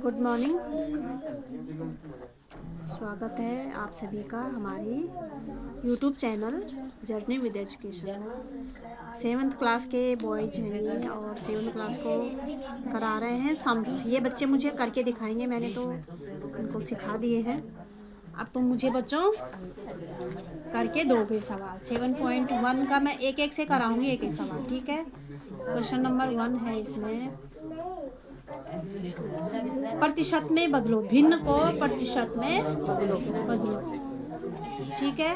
Good morning. स्वागत है आप सभी का हमारी YouTube channel journey with education में। 7th क्लास के बॉयज हैं ये और 7th क्लास को करा रहे हैं सम्स। ये बच्चे मुझे करके दिखाएंगे, मैंने तो उनको सिखा दिए हैं। अब तुम मुझे बच्चों करके दोगे सवाल। 7.1 का मैं एक एक से कराऊंगी, एक एक सवाल, ठीक है। क्वेश्चन नंबर 1 है इसमें, प्रतिशत में बदलो, भिन्न को प्रतिशत में बदलो, ठीक है।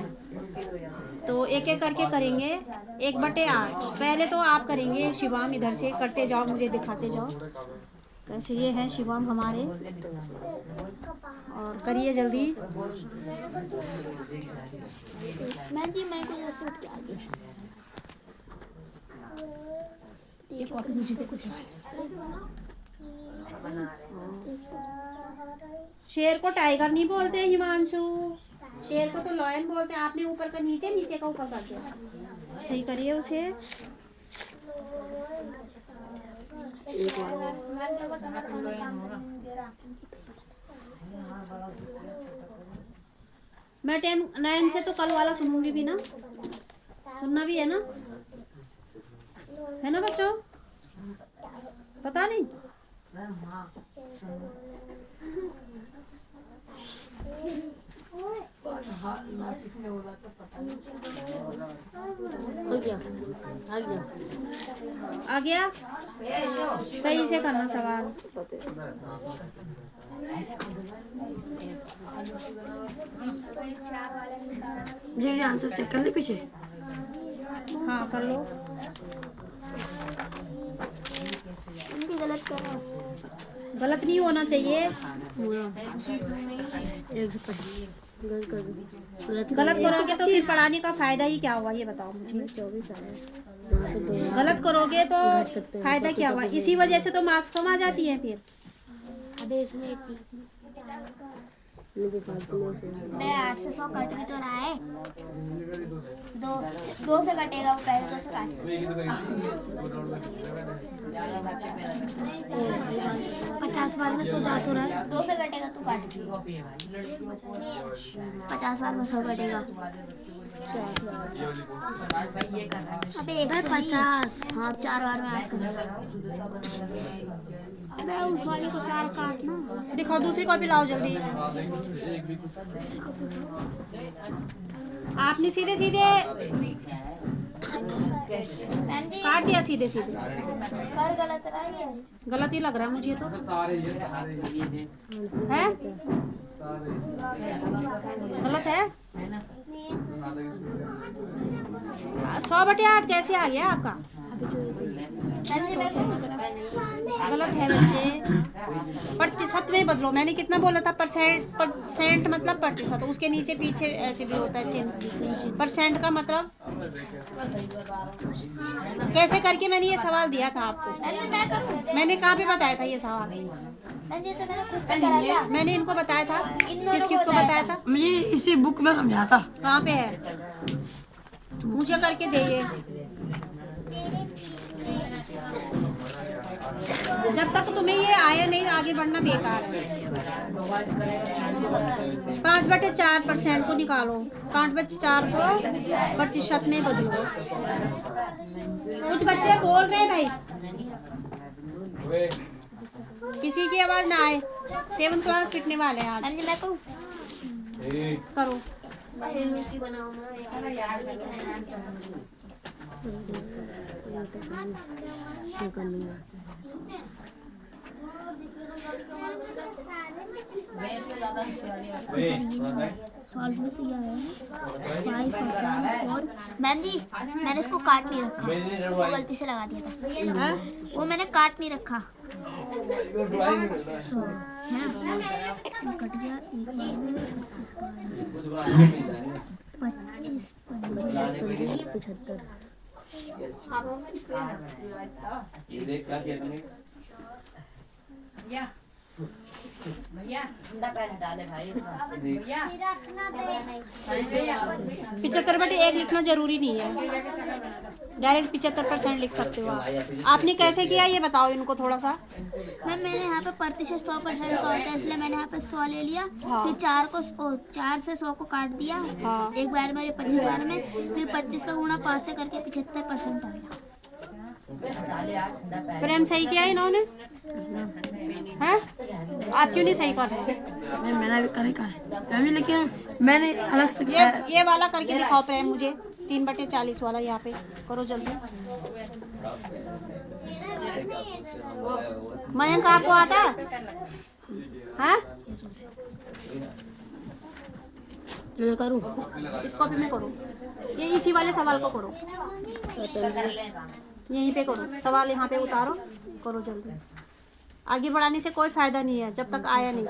तो एक एक करके करेंगे। 1/8 पहले तो आप करेंगे शिवाम, इधर से करते जाओ, मुझे दिखाते जाओ कैसे। ये है शिवाम हमारे, और करिए जल्दी। ये कॉपी मुझे देखो। शेर को टाइगर नहीं बोलते हिमांशु, शेर को तो लॉयन बोलते हैं। आपने ऊपर का नीचे, नीचे का ऊपर कर दिया। सही करिए उसे। मैं 9 से तो कल वाला सुनूंगी भी ना, सुनना भी है ना बच्चों? पता नहीं। आ गया। सही से करना सवाल। ये आंसर चेक कर ले पीछे। हाँ कर लो। गलत नहीं होना चाहिए। गलत करोगे तो फिर पढ़ाने का फायदा ही क्या हुआ, ये बताओ मुझे। 24 है। गलत करोगे तो फायदा क्या हुआ? इसी वजह से तो मार्क्स कम आ जाती है फिर। अबे इसमें मैं 8 से 100 कट भी तो रहा है। 2 से कटेगा, वो पहले 2 से काट। 50 बार में 100 जा तो रहा है। 2 से कटेगा, तू काट। 50 बार में 100 कटेगा। अबे 50। हाँ 4 बार में 8 कटेगा। अबे उस वाले को 4 काटना। दिखाओ, दूसरी कॉपी लाओ जल्दी। आपने सीधे सीधे काट दिया, सीधे सीधे। कर गलत रहा है। गलत ही लग रहा है मुझे तो। है गलत है। 100/8 कैसे आ गया आपका? गलत है बच्चे। प्रतिशत में बदलो, मैंने कितना बोला था? परसेंट मतलब प्रतिशत, उसके नीचे पीछे ऐसे भी होता है चिन्ह। परसेंट का मतलब कैसे करके मैंने ये सवाल दिया था आपको। मैंने कहाँ पे बताया था ये सवाल? मैंने इनको बताया था। किस किस को बताया था? मुझे इसी बुक में समझा था। कहाँ पे है? मुझे करके दे। जब तक तुम्हें ये आया नहीं, आगे बढ़ना बेकार है। 5/4% को निकालो। 5/4 को प्रतिशत में बदलो। कुछ बच्चे बोल रहे हैं भाई, किसी की आवाज ना आए। 7th क्लास पिटने वाले हैं आज। मैं करूं? करो। सॉल्व में तो यह है 5/4। मैम जी, मैंने इसको काट नहीं रखा, वो गलती से लगा दिया था। हाँ? वो मैंने काट नहीं रखा। कट गया। 25, 25, 75। पिछहत्तर बटे 1 लिखना जरूरी नहीं है, डायरेक्ट 75% लिख सकते हो आप। आपने कैसे किया ये बताओ इनको थोड़ा सा। मैम मैंने यहाँ पे प्रतिशत 100% का होता है, इसलिए मैंने यहाँ पे 100 ले लिया। हाँ। फिर 4 से 100 को काट दिया। हाँ। एक बार मेरे 25 बार में, फिर 25 का गुणा 5 से करके 75% आ गया। प्रेम सही किया इन्होंने हैं? आप क्यों नहीं सही कर रहे? नहीं, मैंने भी करे का है मैं भी, लेकिन मैंने अलग से किया है। ये वाला करके दिखाओ प्रेम मुझे, 3/40 वाला यहाँ पे करो जल्दी। मयंक आपको आता है? मैं करूँ? इसको भी मैं करूँ? ये इसी वाले सवाल को करो, यहीं पे करो सवाल, यहाँ पे उतारो, करो जल्दी। आगे बढ़ाने से कोई फायदा नहीं है जब तक आया नहीं।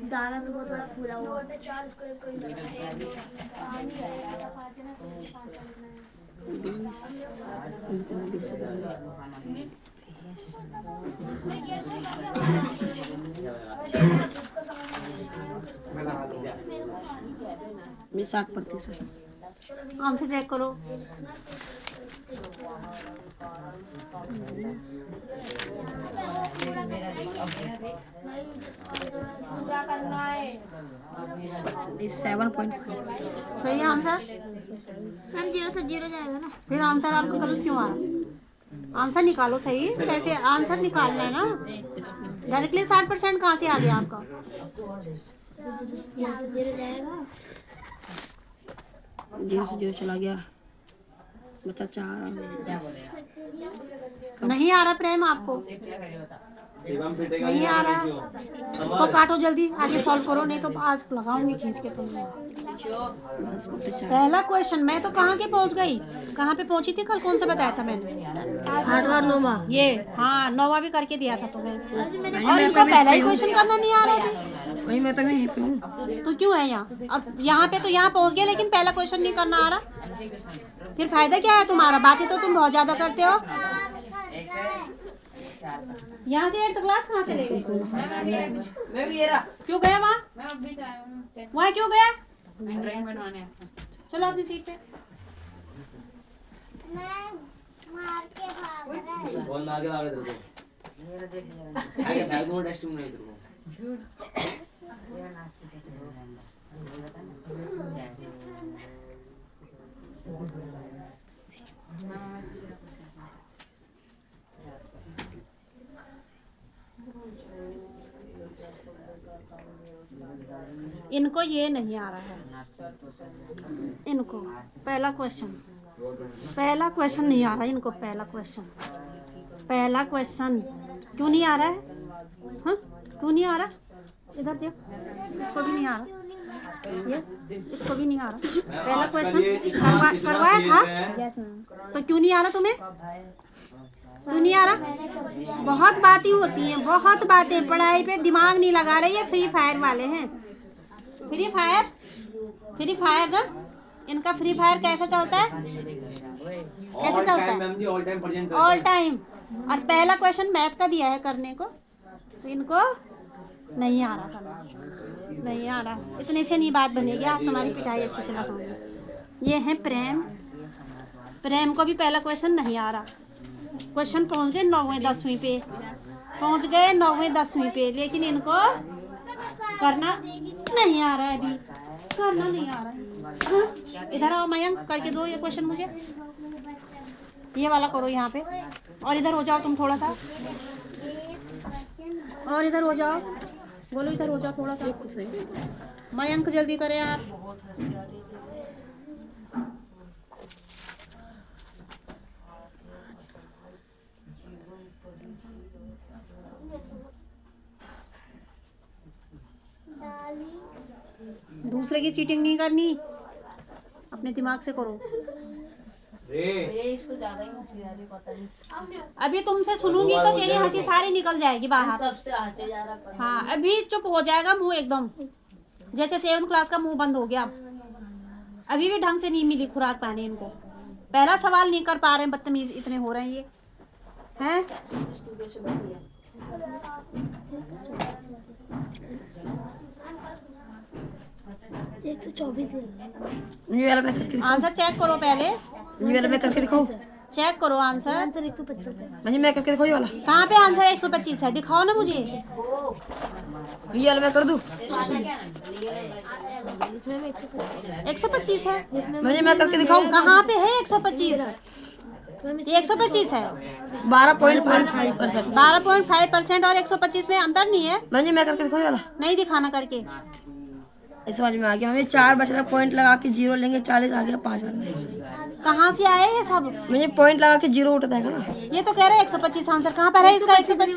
दाना तो बहुत बड़ा फूला हुआ है। 60%। आंसर चेक करो। इस 7.5। सही है आंसर। मैम 0 से 0 जाएगा ना। फिर आंसर आपको गलत क्यों आया? आंसर निकालो सही, कैसे आंसर निकालना है ना। डायरेक्टली 60% कहाँ से आ गया आपका? 0 से 0 जाएगा। 0 से 0 चला गया, बचा 4 10। नहीं आ रहा प्रेम आपको? नहीं आ रहा, इसको काटो जल्दी, आगे सॉल्व करो, नहीं तो आज लगाऊंगी खींच के तुमने। पहला क्वेश्चन मैं तो कहाँ के पहुँच गई, कहाँ पे पहुँची थी कल, कौन सा बताया था मैंने? 8वां 9वां ये हाँ 9वां भी करके दिया था तुम्हें, और इनको पहला ही क्वेश्चन करना नहीं आ रहा था। वही मैं तो यहीं पे हूँ। तो क्यों है यहाँ? अब यहाँ पे तो यहाँ पहुँच गए, लेकिन पहला क्वेश्चन नहीं करना आ रहा, फिर फायदा क्या है तुम्हारा? बातें तो तुम बहुत ज्यादा करते हो। यहाँ से 8th क्लास कहाँ से ले गए? क्यों गया वहाँ? वहाँ क्यों गया? चलो अपनी सीट पे। मार के भाग रहा है। बॉल मार के भाग रहे थे। आगे बैग में टेस्ट में नहीं तेरे को। इनको ये नहीं आ रहा है, इनको पहला क्वेश्चन नहीं आ रहा इनको। पहला क्वेश्चन क्यों नहीं आ रहा है? हाँ क्यों नहीं आ रहा? इधर देखो, इसको भी नहीं आ रहा, ये इसको भी नहीं आ रहा। पहला क्वेश्चन करवाया था तो क्यों नहीं आ रहा तुम्हें? क्यों नहीं आ रहा? बहुत बातें होती हैं, बहुत बातें, पढ़ाई पे दिमाग नहीं लगा रहे। ये फ्री फायर वाले हैं, फ्री फायर ना, इनका फ्री फायर कैसे चलता है? कैसे चलता है? All time. और पहला क्वेश्चन मैथ का दिया है करने को, तो इनको नहीं आ रहा करना, नहीं आ रहा। इतने से नहीं बात बनेगी, आज तुम्हारी पिटाई अच्छे से लगाऊंगी। ये है प्रेम को भी पहला क्वेश्चन नहीं आ रहा। क्वेश्चन पहुंच गए 9वीं 10वीं पे, पहुंच गए 9वीं 10वीं पे, लेकिन इनको करना नहीं आ रहा है, अभी करना नहीं आ रहा है। हाँ? इधर आओ मयंक, करके दो ये क्वेश्चन मुझे, ये वाला करो यहाँ पे। और इधर हो जाओ तुम थोड़ा सा, और इधर हो जाओ, बोलो इधर हो जाओ थोड़ा सा। मयंक जल्दी करें आप। दूसरे की चीटिंग नहीं करनी, अपने दिमाग से करो। ये इसको ज्यादा ही हंसी आ रही, पता नहीं अभी तुमसे सुनूंगी तो तेरी हंसी सारी निकल जाएगी बाहर। कब से हंसे जा रहा है। हाँ अभी चुप हो जाएगा मुंह एकदम, जैसे 7th क्लास का मुंह बंद हो गया। अभी भी ढंग से नहीं मिली खुराक पानी इनको। पहला सवाल नहीं कर पा रहे हैं, बदतमीज इतने हो रहे हैं ये हैं। 124 ये वाला मैं करके आंसर चेक करो पहले, ये वाला मैं करके दिखाऊं? चेक करो आंसर। आंसर 125 है। मुझे मैं करके दिखाऊं ये वाला? कहाँ पे आंसर 125 है, दिखाओ ना मुझे। ये वाला मैं कर दूं? इसमें भी 125 125 है। इसमें मुझे मैं करके दिखाऊं? कहाँ पे है 125? ये 125 है। 12.5%। 12.5% और 125 में अंतर नहीं है। मुझे मैं करके दिखाऊं ये वाला? नहीं दिखाना करके। इस समझ में आ गया। मम्मी 4 बच रहा, पॉइंट लगा के 0 लेंगे, 40 आ गया 5 बार में। कहाँ से आए ये सब? मुझे पॉइंट लगा के 0 उठता है ना। ये तो कह रहे हैं 125 आंसर, कहाँ पर है इसका 125?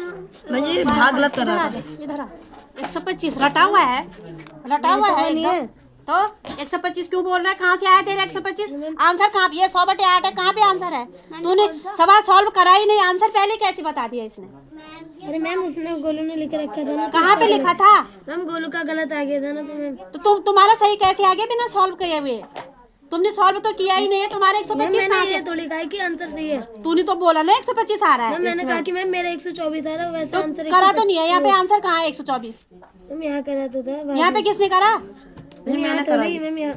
मुझे भाग गलत कर रहा था। इधर आ। 125 रटा हुआ है, रटा हुआ है एकदम। तो 125 क्यों बोल रहा है? कहाँ से आया तेरा 125? आंसर कहाँ पे? ये 100/8 है, कहाँ पे आंसर है? तूने सवाल सॉल्व करा ही नहीं, आंसर पहले कैसे बता दिया इसने? अरे मैम उसने गोलू ने लिख रखा था ना। कहाँ पे लिखा था? मैम गोलू का गलत आ गया था ना, तो मैम तो तुम्हारा सही कैसे आ गया बिना सॉल्व किए हुए? तुमने सॉल्व तो किया ही नहीं है, तुम्हारे 125 कहाँ से? मैंने थोड़ी कहा कि आंसर सही है। तूने तो बोला ना 125 आ रहा है। मैंने कहा कि मैम मेरा 124 आ रहा है, वैसे आंसर करा तो नहीं है यहाँ पे, आंसर कहाँ है 124? मैम यहाँ करा तो था। यहाँ पे किसने करा? मैंने थोड़ी मैम यहाँ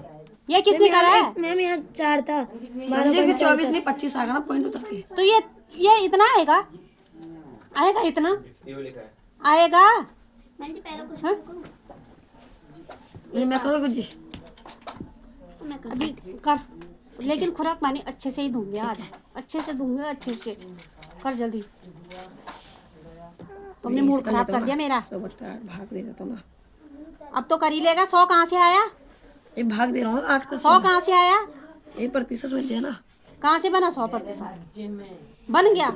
ये किसने करा है? मैम यहाँ 4 था। मुझे 24 नहीं 25 आ गया ना पॉइंट उतर के। तो ये इतना आएगा, आएगा इतना आएगा। हाँ? मैं करूँ जी? अभी कर, लेकिन खुराक पानी अच्छे से ही दूंगे आज, अच्छे से दूंगे, अच्छे से कर जल्दी। तुमने मूड खराब कर दिया मेरा। 100/8 भाग दे देता हूँ ना। अब तो कर ही लेगा। 100 कहाँ से आया? ये भाग दे रहा हूँ 8 का 100 कहाँ से आया? ये प्रतिशत मिल गया ना। कहाँ से बना 100%? बन गया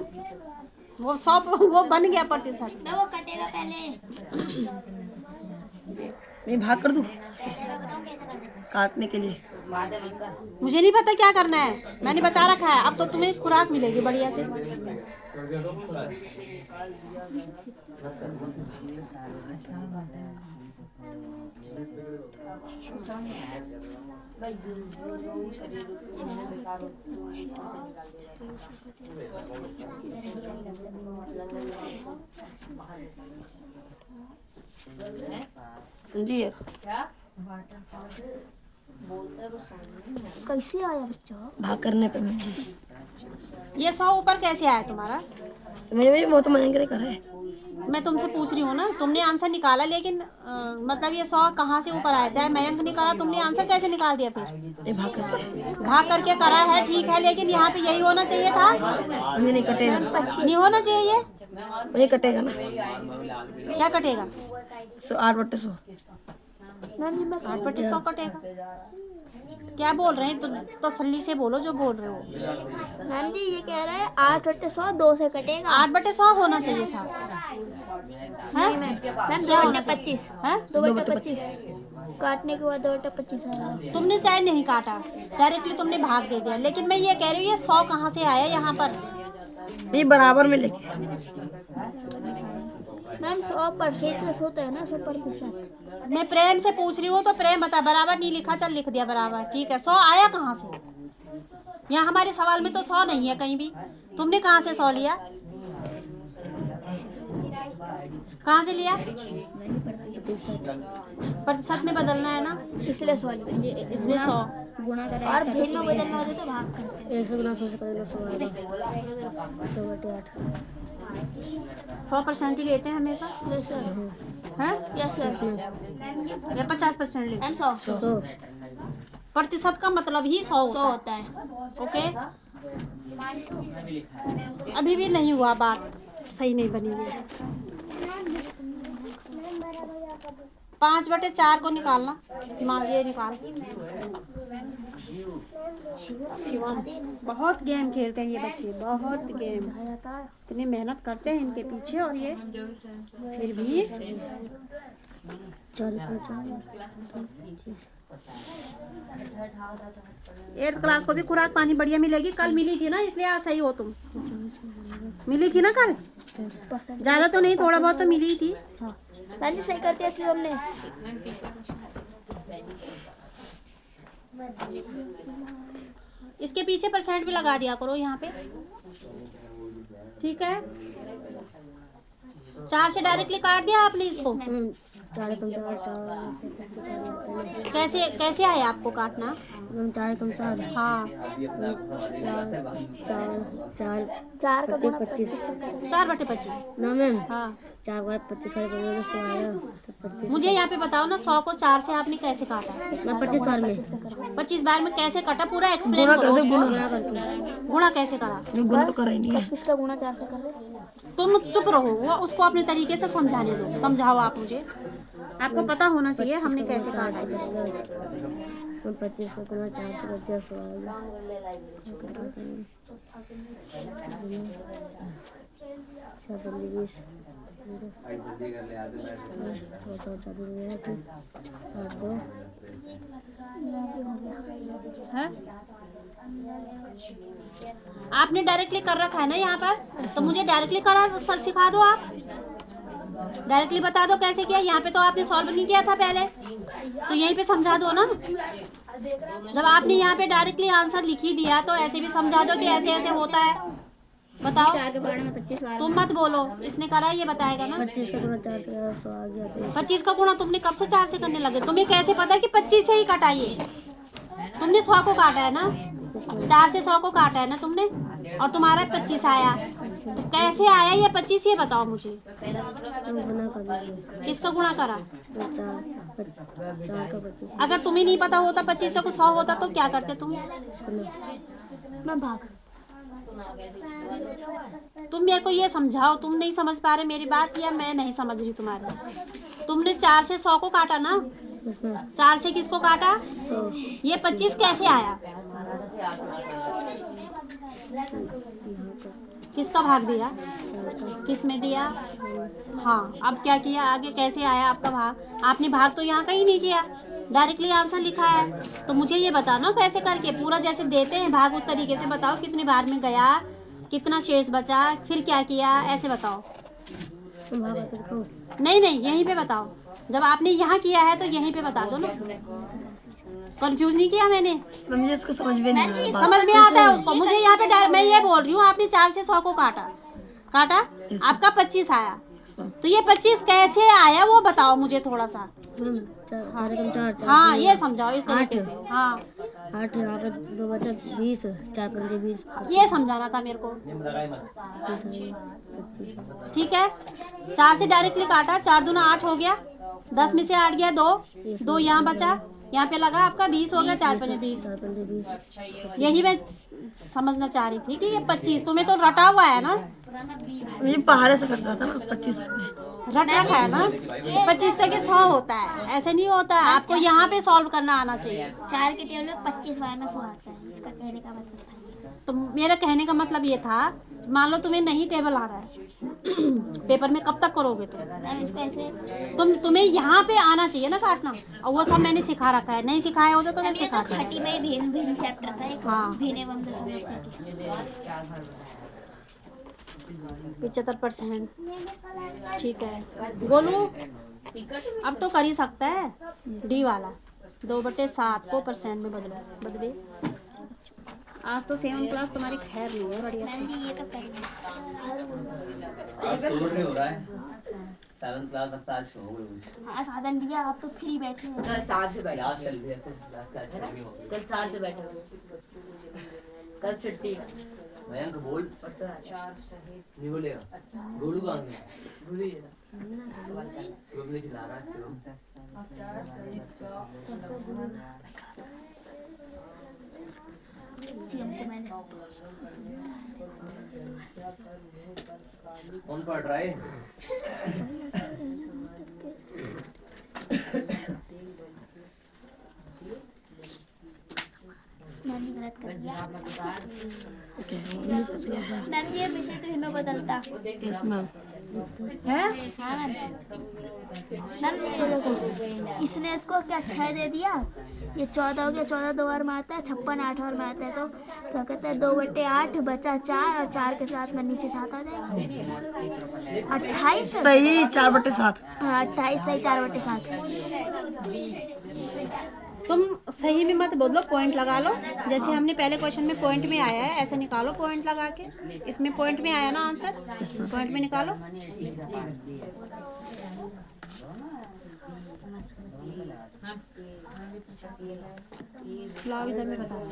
वो 100, वो बन गया प्रतिशत। वो कटेगा पहले। मैं भाग कर दूँ काटने के लिए? मुझे नहीं पता क्या करना है, मैंने बता रखा है। अब तो तुम्हें खुराक मिलेगी बढ़िया से। जी कैसे आया बच्चा? भाग करने पे मैं जी ये 100 ऊपर कैसे आया तुम्हारा? मुझे बहुत मजा करे करा है। मैं तुमसे पूछ रही हूँ ना, तुमने आंसर निकाला, लेकिन मतलब ये 100 कहाँ से ऊपर आया? चाहे मयंक ने करा, तुमने आंसर कैसे निकाल दिया फिर? ये भाग करके करा है, ठीक है, लेकिन यहाँ पे यही होना चाहिए था। मुझे नहीं कटेगा। नहीं होना चाहिए ये। मुझे कटेगा ना। क्या कटेगा? 8/100। 8/100 कटेगा? क्या बोल रहे हैं? तो तसल्ली से बोलो जो बोल रहे हो। मैम जी ये कह रहा है 8/100 2 से कटेगा। 8/100 होना चाहिए था। मैम 2/25 हैं? 2/25 काटने के बाद 2/25 आ रहा है। तुमने चाहे नहीं काटा, डायरेक्टली तुमने भाग दे दिया, लेकिन मैं ये कह रही हूँ ये 100 कहाँ से आया यहाँ पर? ये बराबर में लेके। मैम 100% होता है ना, 100%। मैं प्रेम से पूछ रही हूँ तो प्रेम बता। बराबर नहीं लिखा, चल लिख दिया बराबर, ठीक है। 100 आया कहाँ से? यहाँ हमारे सवाल में तो 100 नहीं है कहीं भी। तुमने कहाँ से 100 लिया? कहाँ से लिया? प्रतिशत में बदलना है ना, इसलिए 100 इसलिए 100 गुणा करें और भिन्न में बदलना होता तो भाग कर 100 गुना 100 से करेगा 100 100% ही लेते हैं हमेशा, हैं? यस यस या 50% लेते हैं? 100 प्रतिशत का मतलब ही 100 होता है। ओके, अभी भी नहीं हुआ, बात सही नहीं बनी है। 5/4 को निकालना, ये निकाल। शिवम बहुत गेम खेलते हैं ये बच्चे, बहुत गेम, इतनी मेहनत करते हैं इनके पीछे, और ये फिर भी एट्थ क्लास को भी खुराक पानी बढ़िया मिलेगी। कल मिली थी ना, इसलिए आज सही हो तुम। मिली थी ना कल, ज्यादा तो नहीं, थोड़ा बहुत तो मिली थी। मैम जी सही करती है इसलिए हमने। इसके पीछे % भी लगा दिया करो यहाँ पे, ठीक है। 4 से डायरेक्टली काट दिया आपने इसको। कैसे कैसे आया आपको काटना? 4 हाँ, 4 का गुणा 4/25 ना मैम, हाँ। 4 बार 25 मुझे यहाँ पे बताओ ना, 100 को 4 से आपने कैसे काटा? 25 बार में 25 बार में कैसे कटा, पूरा एक्सप्लेन गुणा करो। कर दो, गुणा करके। गुणा कैसे करा? गुणा तो करा ही नहीं है। इसका गुणा 4 से कर दे। तुम चुप रहो, वो उसको अपने तरीके से समझाने दो। समझाओ आप मुझे, आपको पता होना चाहिए हमने कैसे काटा है। 25 को गुणा 4 से कर दिया 100 है? आपने डायरेक्टली कर रखा है ना यहाँ पर, तो मुझे डायरेक्टली करा सिखा दो। आप डायरेक्टली बता दो कैसे किया। यहाँ पे तो आपने सॉल्व नहीं किया था पहले, तो यहीं पे समझा दो ना। जब आपने यहाँ पे डायरेक्टली आंसर लिख ही दिया तो ऐसे भी समझा दो कि ऐसे ऐसे होता है। बताओ। 4 के बारे में 25 बार। तुम मत बोलो, इसने करा ये बताएगा ना। 25 का गुणा 4 से 100 आ गया। 25 का गुणा तुमने कब से 4 से करने लगे? तुम्हें कैसे पता कि 25 से ही कटाइए? तुमने 100 को काटा है ना, 4 से 100 को काटा है ना तुमने, और तुम्हारा 25 आया। तो कैसे आया ये 25, ये बताओ मुझे। किसका गुणा करा? 4 का 25। अगर तुम्हें नहीं पता होता 25 को 100 होता तो क्या करते तुम? मैं भाग। तुम मेरे को ये समझाओ, तुम नहीं समझ पा रहे मेरी बात, या मैं नहीं समझ रही तुम्हारी। तुमने 4 से 100 को काटा ना, 4 से किसको काटा? 100। ये 25 कैसे आया? किसका भाग दिया? किस में दिया? हाँ, अब क्या किया आगे, कैसे आया आपका भाग? आपने भाग तो यहाँ कहीं नहीं किया, डायरेक्टली आंसर लिखा है। तो मुझे ये बताना कैसे करके, पूरा जैसे देते हैं भाग उस तरीके से बताओ। कितनी बार में गया, कितना शेष बचा, फिर क्या किया, ऐसे बताओ। नहीं नहीं, यहीं पे बताओ। जब आपने यहाँ किया है तो यहीं पे बता दो ना। कंफ्यूज नहीं किया मैंने? मुझे इसको समझ में नहीं आया। समझ में आता है उसको। मुझे यहाँ पे मैं ये बोल रही हूँ, आपने 4 से 100 को काटा, आपका 25 आया। तो ये 25 कैसे आया वो बताओ मुझे थोड़ा सा। हाँ, ये समझाओ इस तरीके से। हाँ, 8 यहाँ पे 2 बचा 20, 4 पंजे 20। ये समझाना था मेरे को, ठीक है। 4 से डायरेक्टली काटा, 4 दूना 8 हो गया, 10 में से 8 गया 2 यहाँ बचा, यहाँ पे लगा आपका 20 हो गया, 4 पंजे 20। यही मैं समझना चाह रही थी कि ये 25 तुम्हें तो रटा हुआ है ना। मुझे पहाड़े से कट रहा था ना 25 में। रट रखा है ना, 25 से 100 होता है, ऐसे नहीं होता है। आपको यहाँ पे सॉल्व करना आना चाहिए। 4 के टेबल में 25 बार ना 100 आता है, इसका कहने का मतलब था। तो मेरा कहने का मतलब ये था, मान लो तुम्हें नहीं टेबल आ रहा है पेपर में कब तक करोगे तुम? मैम इसको ऐसे तुम्हें यहाँ पे आना चाहिए ना काटना, और वो सब मैंने सिखा रखा है। नहीं सिखाया होता तो मैं ये तो सिखाती। छठी में भिन्न चैप्टर था एक। हाँ। भिन्न एवं दशमलव। 75%, ठीक है। गोलू अब तो कर ही सकता है। डी वाला 2/7 को % में बदले। आज तो 7th क्लास तुम्हारी खैर नहीं है बढ़िया से। मैम ये तो करेंगे। आज सोच नहीं हो रहा है 7th क्लास तक आज हो गई। हाँ साधन दिया, आप तो फ्री बैठे हैं। कल 7 से बैठे, आज चल रही है कल 7 से बैठे, कल छुट्टी। मयंक बोल, नहीं बोलेगा। गोलू कहाँ गया? शिवम ने चिल्ला रहा है। सीएम को मैंने कौन पढ़ रहा है? मैंने गलत कर दिया। मैम ये विषय तो हिंदू बदलता। Yes ma'am. है? हाँ मैम ये देखो, इसने इसको क्या 6 दे दिया, ये 14 हो गया, 14 दो बार में आता है, 56 8 बार में आता है, तो क्या कहते हैं 2/8 बचा 4, और 4 के साथ में नीचे 7 आ जाएगा, 28 सही 4/7। हाँ 28 सही 4/7। तुम सही में मत बोलो, पॉइंट लगा लो। जैसे हमने पहले क्वेश्चन में पॉइंट में आया है, ऐसे निकालो पॉइंट लगा के। इसमें पॉइंट में आया ना आंसर, पॉइंट में निकालो। लाओ इधर में बता दो।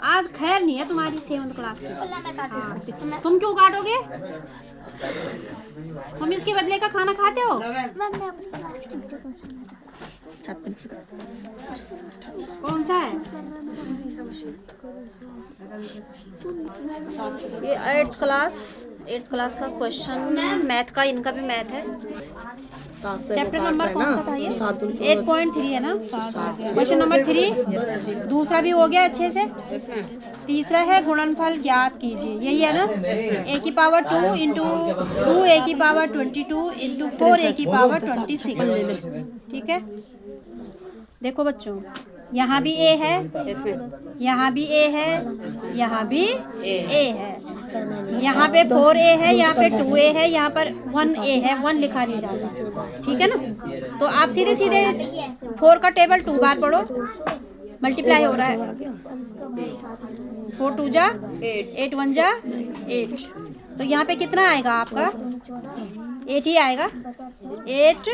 आज खैर नहीं है तुम्हारी 7th क्लास की। हाँ, तुम क्यों काटोगे? तुम इसके बदले का खाना खाते हो? मैम मैं अपनी क्लास की टीचर को सुना था। कौन सा है? ये 8th क्लास का क्वेश्चन मैथ का, इनका भी मैथ है। चैप्टर नंबर कौन सा था ये? 8.3 है ना। क्वेश्चन नंबर 3 दूसरा भी हो गया अच्छे से। तीसरा है गुणनफल ज्ञात कीजिए, यही है ना। a की पावर 2 इंटू 2a की पावर 22 इंटू 4a की पावर 26। ठीक है, देखो बच्चों, यहाँ भी a है, यहाँ भी a है, यहाँ भी a है, यहाँ पे 4a है, यहाँ पे 2a है, यहाँ पर 1a है, 1 लिखा नहीं जाता। ठीक है ना। तो आप सीधे सीधे 4 का टेबल 2 बार पढ़ो, मल्टीप्लाई हो रहा है। 4 2 जा 8 1 जा 8, तो यहाँ पे कितना आएगा आपका? 8 ही आएगा। 8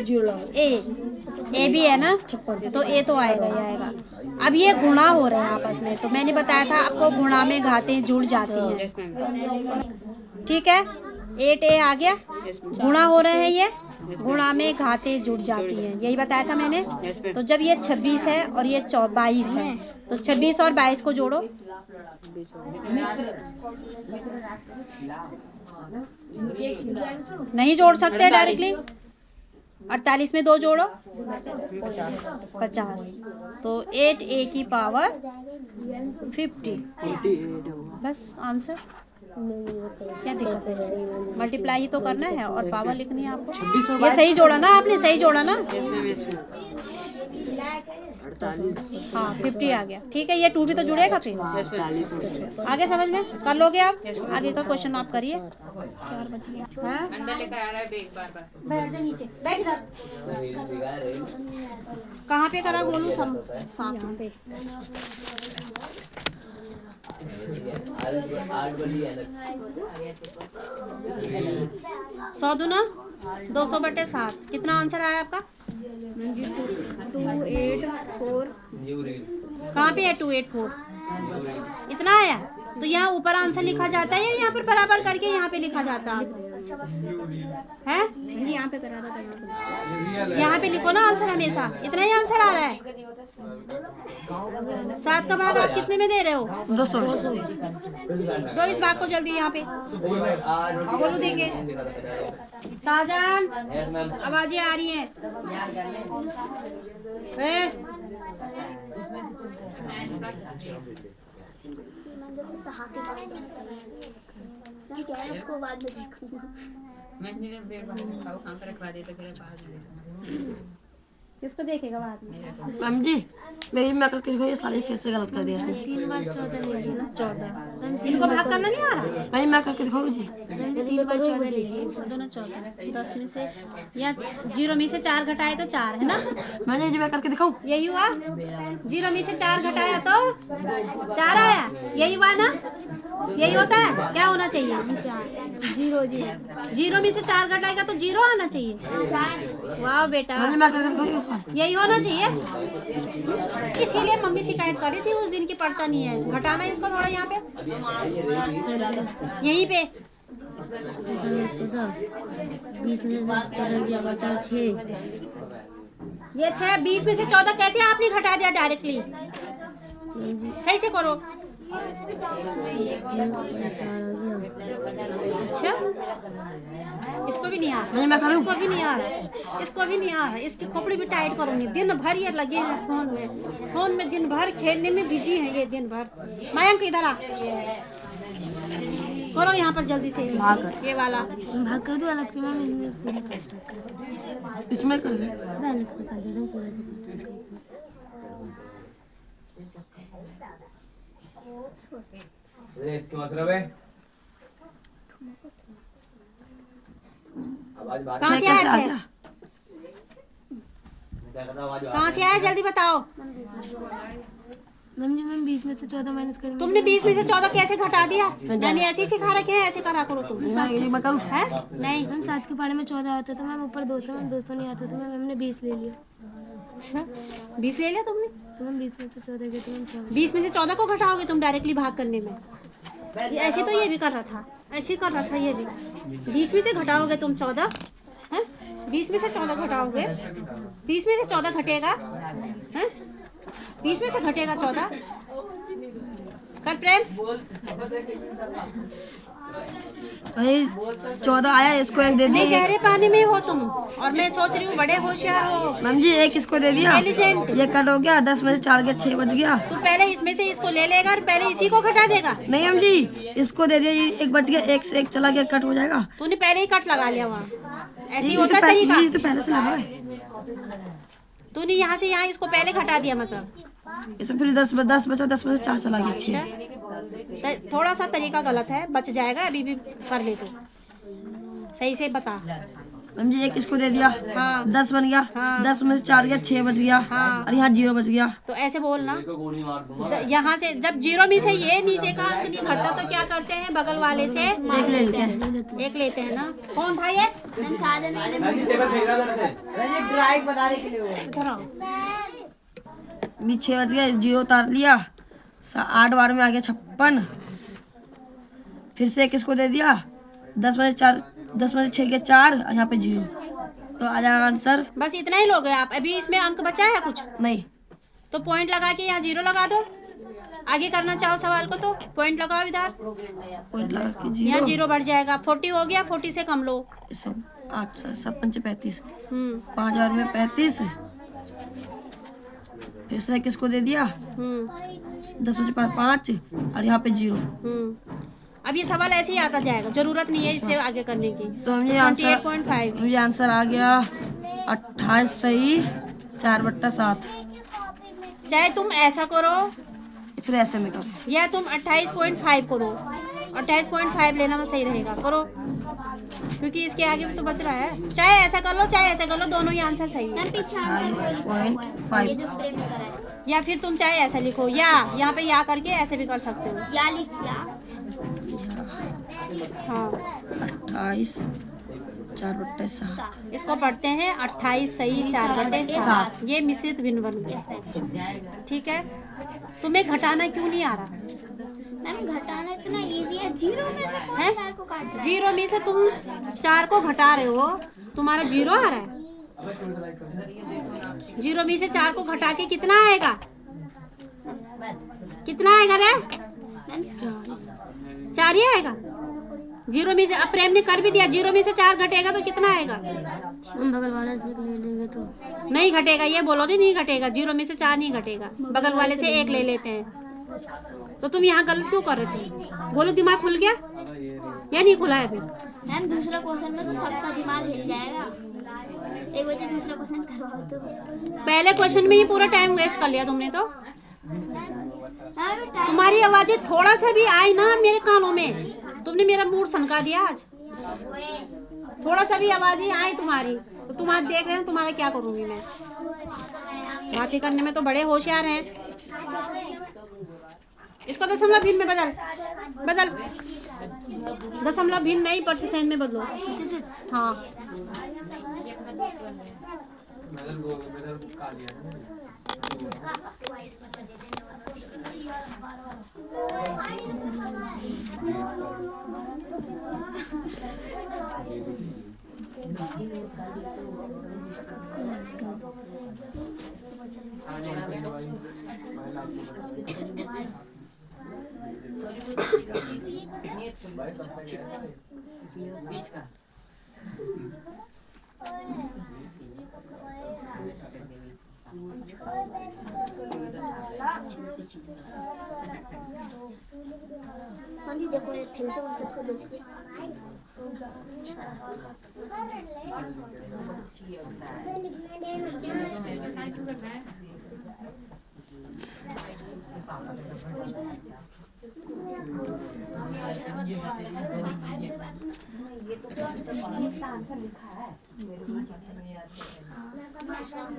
ए भी है ना, तो ए तो आएगा ही आएगा। अब ये गुणा हो रहे हैं आपस में, तो मैंने बताया था आपको गुणा में घातें जुड़ जाती हैं। ठीक है, 8a आ गया, गुणा हो रहे हैं, ये गुणा में घातें जुड़ जाती हैं, यही बताया था मैंने। तो जब ये 26 है और ये 22 है, तो 26 और 22 को जोड़ो। नहीं जोड़ सकते डायरेक्टली। 48 में 2 जोड़ो 50, तो 8a की पावर 50। बस आंसर। क्या दिक्कत है? मल्टीप्लाई ही तो करना है और पावर लिखनी है आपको। ये सही जोड़ा ना आपने? सही जोड़ा ना? हाँ 50 आ गया। ठीक है, ये 2 भी तो जुड़ेगा फिर। आगे समझ में कर लोगे आप? आगे का क्वेश्चन आप करिए। 4 बच गया। हाँ? बैठ जा नीचे, बैठ जा। कहाँ पे करा गोलू? साथ पे। 100 दूना 200/7। कितना आंसर आया आपका? 284। कहाँ पे है 284? इतना आया। तो यहाँ ऊपर आंसर लिखा जाता है या यहाँ पर बराबर करके यहाँ पे लिखा जाता है? यहाँ पे करा था, यहाँ पे लिखो ना आंसर हमेशा। इतना ही आंसर आ रहा है। 7 का भाग आप कितने में दे रहे हो? 200। दो इस भाग को जल्दी यहाँ पे बोलो देंगे। शाहजहान आवाजें आ रही हैं। उसको बाद में देखूंगा। किसको देखेगा बाद में? मैम जी मेरी मैं करके देखो, ये सारी फिर से गलत कर दिया इसने। 3 बार 14 ले लिया ना। 14 इनको भाग करना नहीं आ रहा? भाई मैं करके दिखाऊँ जी। 3 बार 14 ले लिया। 14 10 में से या 0 में से 4 घटाए तो 4 है ना। मैंने जी मैं करके दिखाऊँ। यही हुआ। 0 में से 4 घटाया तो 4 आया, यही हुआ ना। यही होता है। क्या होना चाहिए? 0 में से 4 घटाएगा तो 0 आना चाहिए। वाह बेटा, मैं करके दिखाऊँ। यही होना चाहिए। इसीलिए मम्मी शिकायत कर रही थी उस दिन की, पढ़ता नहीं है। घटाना इसको थोड़ा यहाँ पे, यहीं पे। 20 में 14 बचा 6। ये 6 20 में से 14 कैसे आपने घटा दिया डायरेक्टली? सही से करो। अच्छा इसको भी नहीं आ रहा, मैम मैं करूँ? इसको भी नहीं आ रहा, इसको भी नहीं आ रहा। इसकी खोपड़ी भी टाइट करूंगी। दिन भर ये लगे हैं फोन में दिन भर खेलने में बिजी हैं ये दिन भर। मयंक इधर आ, करो यहाँ पर जल्दी से ये वाला। भाग कर दो अलग से मैम। इसमें कर दे। क्यों हंस रहे हो? आवाज बात कहाँ से कैसे आ आया गया? कहाँ से आया जल्दी बताओ। मैम जी मैम 20 में से 14 माइनस करेंगे। तुमने 20 में से 14 कैसे घटा दिया? मैंने ऐसे ही सिखा रखे हैं, ऐसे करा करो तुम। मैं करूँ? है नहीं मैम 7 के पढ़े में 14 आता था मैम, ऊपर 200 मैम 200 नहीं आता था मैम, हमने 20 ले लिया। अच्छा 20 ले लिया तुमने? तो मैम 20 में से 14 के तो मैम 14। 20 में से 14 को घटाओगे तुम डायरेक्टली भाग करने में? ऐसे तो ये भी कर रहा था, ऐसे ही कर रहा था ये भी। 20 में से घटाओगे तुम 14 है? 20 में से 14 घटाओगे, 20 में से 14 घटेगा है? 20 में से घटेगा 14। कर प्रेम। भाई 14 आया, इसको एक दे नहीं दिया। गहरे पानी में हो तुम और मैं सोच रही हूँ बड़े होशियार हो। मैम जी एक इसको दे दिया, Intelligent। ये कट हो गया। 10 में से 4 गया, 6 बच गया। तू पहले इसमें से इसको ले लेगा और पहले इसी को घटा देगा। नहीं मैम जी इसको दे दिया, ये एक बच गया, एक से एक चला गया, कट हो जाएगा। तूने पहले ही कट लगा लिया वहाँ। ऐसे ही ये होता तो तरीका। ये तो पहले से लगा है। तूने यहाँ से यहाँ इसको पहले घटा दिया मतलब। इसमें फिर 10 बचा, 10 में से 4 चला गया, 6। थोड़ा सा तरीका गलत है, बच जाएगा। अभी भी कर ले तू, सही से बता। मैम जी एक इसको दे दिया, हाँ 10 बन गया। हाँ। 10 में से 4 गया, 6 बच गया। हाँ। और यहाँ 0 बच गया। तो ऐसे बोलना। यहाँ से जब 0 में से ये नीचे का अंक नहीं घटता तो क्या करते हैं? बगल वाले से एक ले लेते हैं। एक लेते हैं ना। कौन था ये? मैम साधन इधर आओ। 6 बच गया, 0 उतार लिया। 8 बार में आ गया 56। फिर से एक इसको दे दिया, 10 में से 6 गया 4, और यहाँ पे 0। तो आ जाएगा आंसर। बस इतना ही लोगे आप? अभी इसमें अंक बचा है कुछ? नहीं, तो पॉइंट लगा के यहाँ 0 लगा दो। आगे करना चाहो सवाल को तो पॉइंट लगाओ इधर, पॉइंट लगा के यहाँ 0। 0 बढ़ जाएगा। 40 हो गया, 40 से कम लो। 8 7 5 35, 5 बार में 35। फिर से किसको दे दिया, 10 में से 5, और यहाँ पे 0। अब ये सवाल ऐसे ही आता जाएगा, जरूरत नहीं है इससे आगे करने की। तो मुझे आंसर 28.5 मुझे आंसर आ गया 28 सही, 4/7। चाहे तुम ऐसा करो फिर ऐसे में करो, या तुम 28.5 करो। 28.5 लेना में सही रहेगा, करो, क्योंकि इसके आगे भी तो बच रहा है। चाहे ऐसा कर लो चाहे ऐसा कर लो, दोनों ही आंसर सही है। 28.5। या फिर तुम चाहे ऐसा लिखो, या यहाँ पे या करके ऐसे भी कर सकते हो। या लिख या हाँ 28 4/7। इसको पढ़ते हैं 28 सही 4/7। ये मिश्रित भिन्न बन गया। ठीक है, तुम्हें घटाना क्यों नहीं आ रहा? मैम घटाना इतना इजी है, 0 में से कौन है? 4 को काट रहा है? 0 में से तुम 4 को घटा रहे हो, तुम्हारा 0 आ रहा है। 0 में से 4 को घटा के कितना आएगा? कितना आएगा रे? मैम 4 ही आएगा। 0 में से, अब प्रेम ने कर भी दिया, 0 में से 4 घटेगा तो कितना आएगा? बगल वाला से ले लेंगे तो नहीं घटेगा, ये बोलो नहीं घटेगा। 0 में से 4 नहीं घटेगा, बगल वाले से 1 ले लेते हैं। तो तुम यहाँ गलत क्यों कर रहे थे? बोलो दिमाग खुल गया या नहीं खुला है अभी? मैम दूसरा क्वेश्चन में तो सबका दिमाग हिल जाएगा। एक बजे दूसरा क्वेश्चन करवाओ तो। पहले क्वेश्चन में ही पूरा टाइम वेस्ट कर लिया तुमने तो। तुम्हारी आवाजें थोड़ा सा भी आई ना मेरे कानों में, तुमने मेरा मूड सनका दिया आज। थोड़ा सा भी आवाजें आई तुम्हारी तो तुम्हारे देख रहे हैं तुम्हारा क्या करूंगी मैं। बातें करने में तो बड़े होशियार हैं। इसको दशमलव भिन्न में बदल। दशमलव भिन्न नहीं, प्रतिशत में बदलो। हाँ मम्मी देखो ये फिर से उन सबसे दूसरी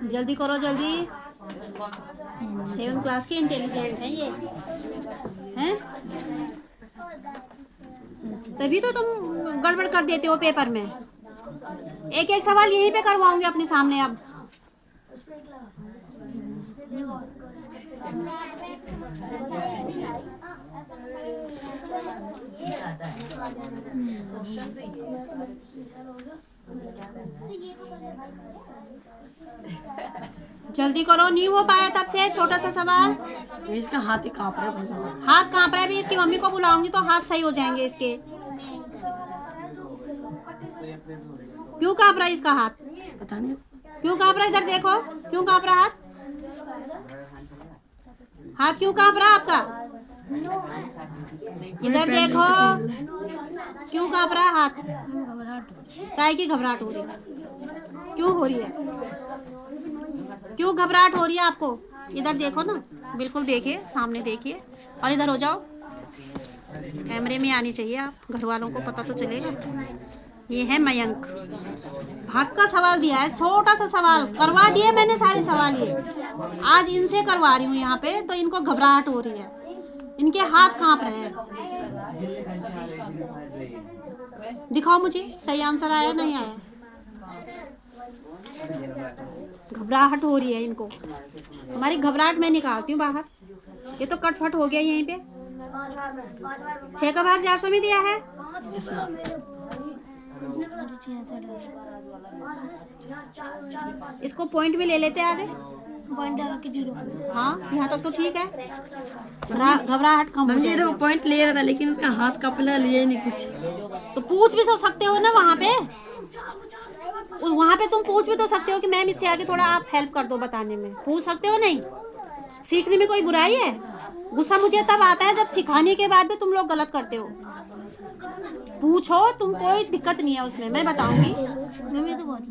जल्दी करो जल्दी। 7th क्लास के इंटेलिजेंट हैं ये हैं, तभी तो तुम गड़बड़ कर देते हो पेपर में। एक एक सवाल यहीं पे करवाऊंगी अपने सामने अब। जल्दी करो, नहीं हो पाया तब से छोटा सा सवाल। इसका हाथ ही कांप रहा है। हाथ कांप रहा है, भी इसकी मम्मी को बुलाऊंगी तो हाथ सही हो जाएंगे इसके। क्यों कांप रहा है इसका हाथ? पता नहीं क्यों कांप रहा है? इधर देखो, क्यों कांप रहा हाथ? हाथ क्यों कांप रहा आपका? इधर देखो, क्यों कांप रहा है हाथ? काहे की घबराहट हो रही है? क्यों हो रही है? क्यों घबराहट हो रही है आपको? इधर देखो ना, बिल्कुल देखिए, सामने देखिए और इधर हो जाओ। कैमरे में आनी चाहिए आप, घर वालों को पता तो चलेगा। ये है मयंक, भाग का सवाल दिया है, छोटा सा सवाल करवा दिए मैंने सारे सवाल। ये आज इनसे करवा रही हूँ यहाँ पे, तो इनको घबराहट हो रही है, इनके हाथ कांप रहे हैं। दिखाओ मुझे सही आंसर आया नहीं आया। घबराहट हो रही है इनको, हमारी घबराहट मैं निकालती हूँ बाहर। ये तो कटफट हो गया यहीं पे। 6 का भाग 400 में दिया है। इसको पॉइंट में ले लेते आगे, पॉइंट लगा के 0। हाँ यहाँ तक तो ठीक है। घबराहट कम हो मुझे जाएगी। तो पॉइंट ले रहा था लेकिन उसका हाथ कांप रहा, लिया ही नहीं कुछ। तो पूछ भी तो सकते हो ना वहाँ पे, वहाँ पे तुम पूछ भी तो सकते हो कि मैम इससे आगे थोड़ा आप हेल्प कर दो बताने में। पूछ सकते हो, नहीं सीखने में कोई बुराई है। गुस्सा मुझे तब आता है जब सिखाने के बाद भी तुम लोग गलत करते हो। पूछो, तुम कोई दिक्कत नहीं है उसमें, मैं बताऊंगी। मम्मी तो बहुत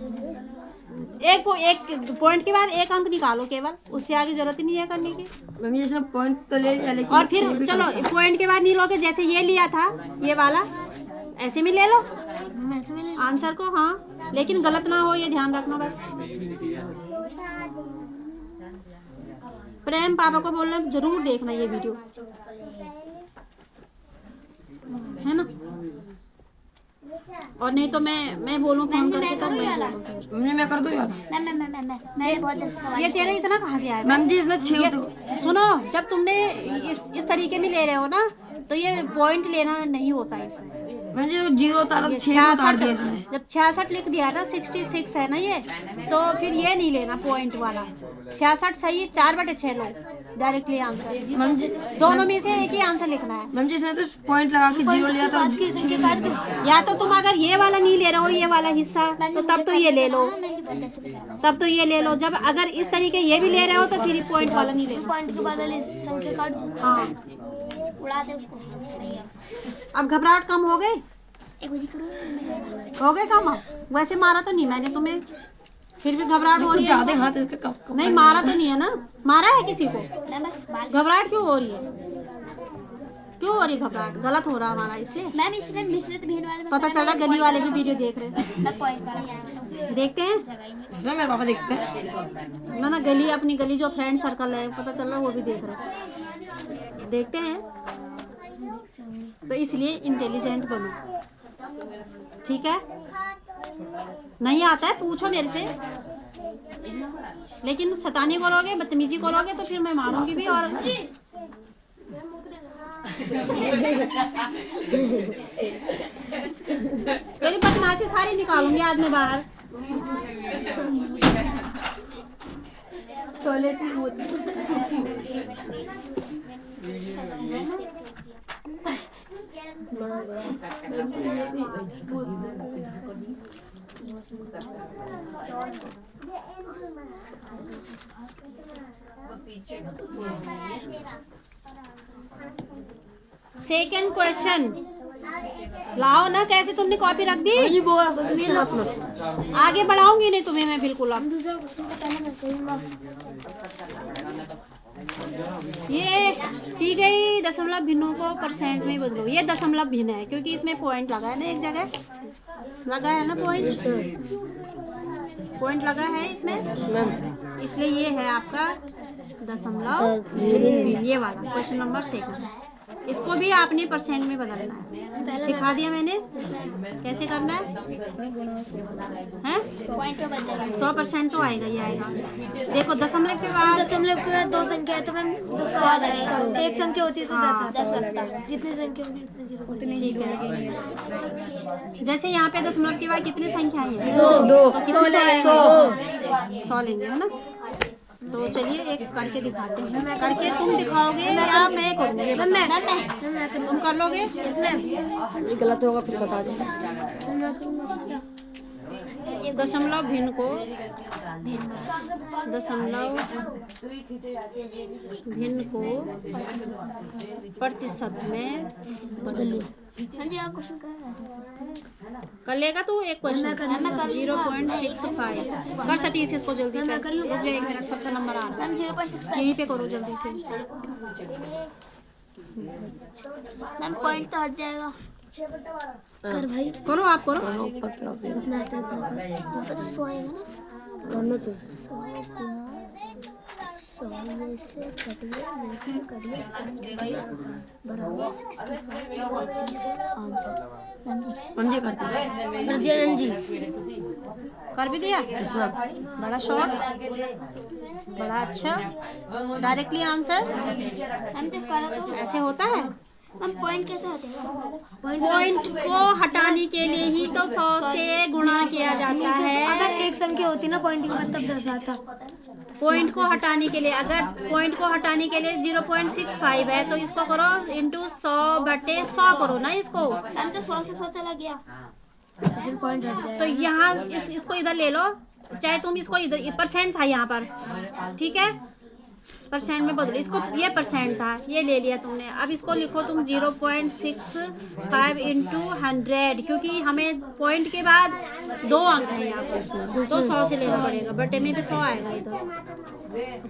एक पॉइंट के बाद 1 अंक निकालो केवल, उससे आगे जरूरत ही नहीं है करने की। मम्मी जिसने पॉइंट तो ले लिया लेकिन और फिर चलो पॉइंट के बाद नहीं लोगे, जैसे ये लिया था ये वाला, ऐसे में ले लो ऐसे में आंसर को। हाँ लेकिन गलत ना हो, ये ध्यान रखना बस। प्रेम पापा को बोलना जरूर देखना ये वीडियो, है ना। और नहीं तो मैं बोलूँ फोन करके तो मैं बोलूँ फिर। मम्मी मैं कर दूँ यार। मैंने बहुत अच्छे सवाल ये तेरा इतना कहाँ से आया? मैम जी इसने 6 ये सुनो, जब तुमने इस तरीके में ले रहे हो ना, तो ये पॉइंट लेना नहीं होता इसमें। मैम जी 0 उतारा, 6 उतार दिया इसने। जब 66 लिख दिया ना, 66 है ना ये, तो फिर ये नहीं लेना पॉइंट वाला। 66 सही, 4/6 लो डायरेक्टली आंसर। मैम जी दोनों में से एक ही आंसर लिखना है। मैम जी इसने तो पॉइंट लगा के 0 लिया था। या तो तुम अगर ये वाला नहीं ले रहे हो, ये वाला हिस्सा, तो तब तो ये ले लो, तब तो ये ले लो। जब अगर इस तरीके ये भी ले रहे हो तो फिर पॉइंट वाला नहीं लेना। पॉइंट के बाद वाली संख्या काट दो, हाँ उड़ा दे उसको। सही है। अब घबराहट कम हो गई? एक बजे करो। हो गए कम? वैसे मारा तो नहीं मैंने तुम्हें, फिर भी घबराहट हो कुछ रही ज्यादा है। हाथ इसका कप नहीं मारा तो नहीं है ना? मारा है किसी को? मैं बस बाल घबराहट क्यों हो रही है? क्यों हो रही है घबराहट? गलत हो रहा हमारा इसलिए। मैम इसने मिश्रित भीड़ वाले में पता चल रहा गली वाले भी वीडियो देख रहे हैं। मैं पॉइंट वाला देखते हैं इसमें मेरे पापा देखते हैं। ना गली, अपनी गली जो फ्रेंड सर्कल है, पता चल रहा वो भी देख रहे हैं। देखते हैं, तो इसलिए इंटेलिजेंट बनो, ठीक है। नहीं आता है पूछो मेरे से, लेकिन शैतानी करोगे, बदतमीजी करोगे तो फिर मैं मारूंगी भी। और तेरी बदमाशी सारी निकालूंगी आज मैं बाहर। टॉयलेट में होती सेकंड क्वेश्चन लाओ ना, कैसे तुमने कॉपी रख दी? जी बोल सकते आगे बढ़ाऊंगी नहीं तुम्हें मैं बिल्कुल। अब दूसरा क्वेश्चन को पहले मैं करूँगा। ये दी गई दशमलव भिन्नों को परसेंट में बदलो। ये दशमलव भिन्न है क्योंकि इसमें पॉइंट लगा है ना, एक जगह लगा है ना पॉइंट लगा है इसमें, इसलिए ये है आपका दशमलव भिन्न। ये वाला क्वेश्चन नंबर 2 इसको भी आपने परसेंट में बदलना है। सिखा दिया मैंने कैसे करना है, हैं? पॉइंट में बदलेगा। 100% तो आएगा, ये आएगा। देखो दशमलव के बाद दशमलव के बाद 2 संख्या है तो मैम 100 आ जाएगा। एक संख्या होती है तो 10 लगता है। जितनी संख्या होगी उतने जीरो उतने ठीक है। जैसे यहाँ पे दशमलव के बाद कितनी संख्याएं हैं? 100 लेंगे, है ना? तो चलिए एक करके दिखाते हैं। करके तुम दिखाओगे या मैं करूँगी? तुम कर लोगे? ये गलत होगा फिर बता दो। दशमलव भिन्न को प्रतिशत में बदलो। कर लेगा तू एक क्वेश्चन 0.65 कर सतीश इसको जल्दी रुक जा 1 मिनट, सबका नंबर आ रहा है 0.65 यहीं पे करो जल्दी से। मैम पॉइंट तो हट जाएगा। कर भाई करो आप करो। ऊपर क्या होता है? इतना आता है उतना कर। यहाँ पे तो 100 आएगा ना। करना तो 100 में से कटिए बराबर 65 आंसर। पंजे करते हैं। कर दिया मैम जी। कर भी दिया? बड़ा शॉर्ट, बड़ा अच्छा, डायरेक्टली आंसर। हम तो कर ऐसे होता है? हम पॉइंट कैसे होते हैं? पॉइंट को हटाने के लिए ही तो 100 से गुणा किया जाता है। अगर एक संख्या होती ना पॉइंट के बाद तब 10 आता। पॉइंट को हटाने के लिए, अगर पॉइंट को हटाने के लिए 0.65 है तो इसको करो इंटू 100/100 करो ना इसको। हम तो 100 से 100 चला गया। फिर पॉइंट हट जाएगा। तो यहाँ इसको इधर ले लो, चाहे तुम इसको इधर, परसेंट था यहाँ पर, ठीक है? परसेंट में बदलो इसको, ये परसेंट था, ये ले लिया तुमने। अब इसको लिखो तुम 0.65 इंटू 100, क्योंकि हमें पॉइंट के बाद 2 अंक है यहाँ पर, तो 100 से लेना पड़ेगा। बटे में भी 100 आएगा इधर।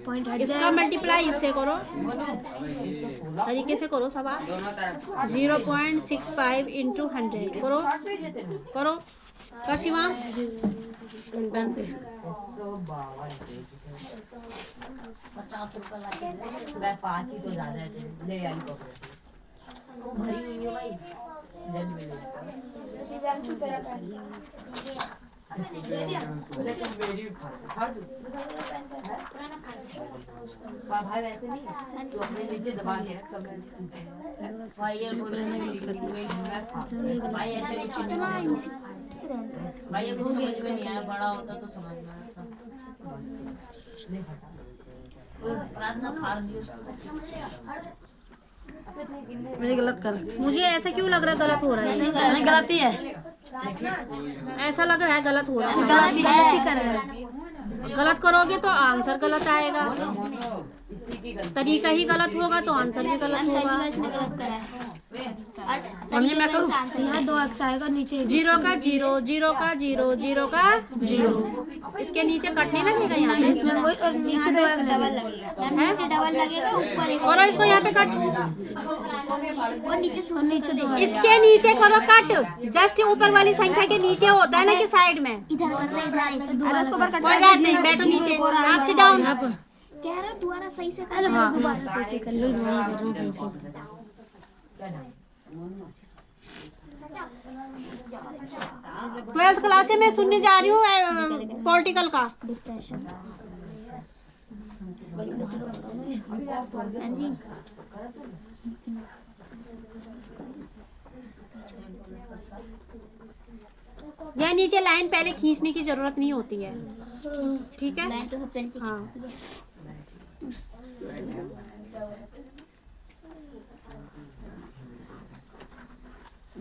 पॉइंट हट इसका मल्टीप्लाई इससे करो, तरीके से करो सब आप। 0.65 इंटू 100 करो करो कर शिवांग। पेन पे 50 रुपए लाके मैं 5 ही तो ज्यादा है, ले आई भरी हुई है भाई जल्दी में भाई वैसे नहीं तो अपने नीचे दबा के रख भाई ये भाई ऐसे भाई ये कुछ समझ में नहीं आया, बड़ा होता तो समझ में आता। प्रार्थना फाड़ दी उसको। मुझे गलत कर। मुझे ऐसा क्यों लग रहा है गलत हो रहा है? नहीं गलती है। ऐसा लग रहा है गलत हो रहा है। गलती कर रहे हैं। गलत करोगे तो आंसर गलत आएगा, तरीका ही गलत होगा तो आंसर भी गलत होगा। इसने गलत करा है। मम्मी मैं करूँ? यहाँ 2 अक्स आएगा नीचे 0 का 0, 0 का 0, 0 का 0, इसके नीचे कटने लगेगा यहाँ पे। इसमें वही और नीचे 2 अक्स डबल लगेगा। नीचे डबल लगेगा, ऊपर एक और इसको यहाँ पे कट, और नीचे 2 इसके नीचे करो कट। जस्ट ऊपर वाली संख्या के नीचे होता है ना कि साइड में। इधर करना, इधर कोई बात नहीं, बैठो नीचे, आप सिट डाउन। कह रहा दोबारा सही से कर। दोबारा सोचे कर लो। दोबारा कर रहा हूँ सही से। 12th क्लास से मैं सुनने जा रही हूँ पॉलिटिकल का। डिप्रेशन। यह नीचे लाइन पहले खींचने की जरूरत नहीं होती है, ठीक है? लाइन तो सबसे नीचे हाँ। खींचती है।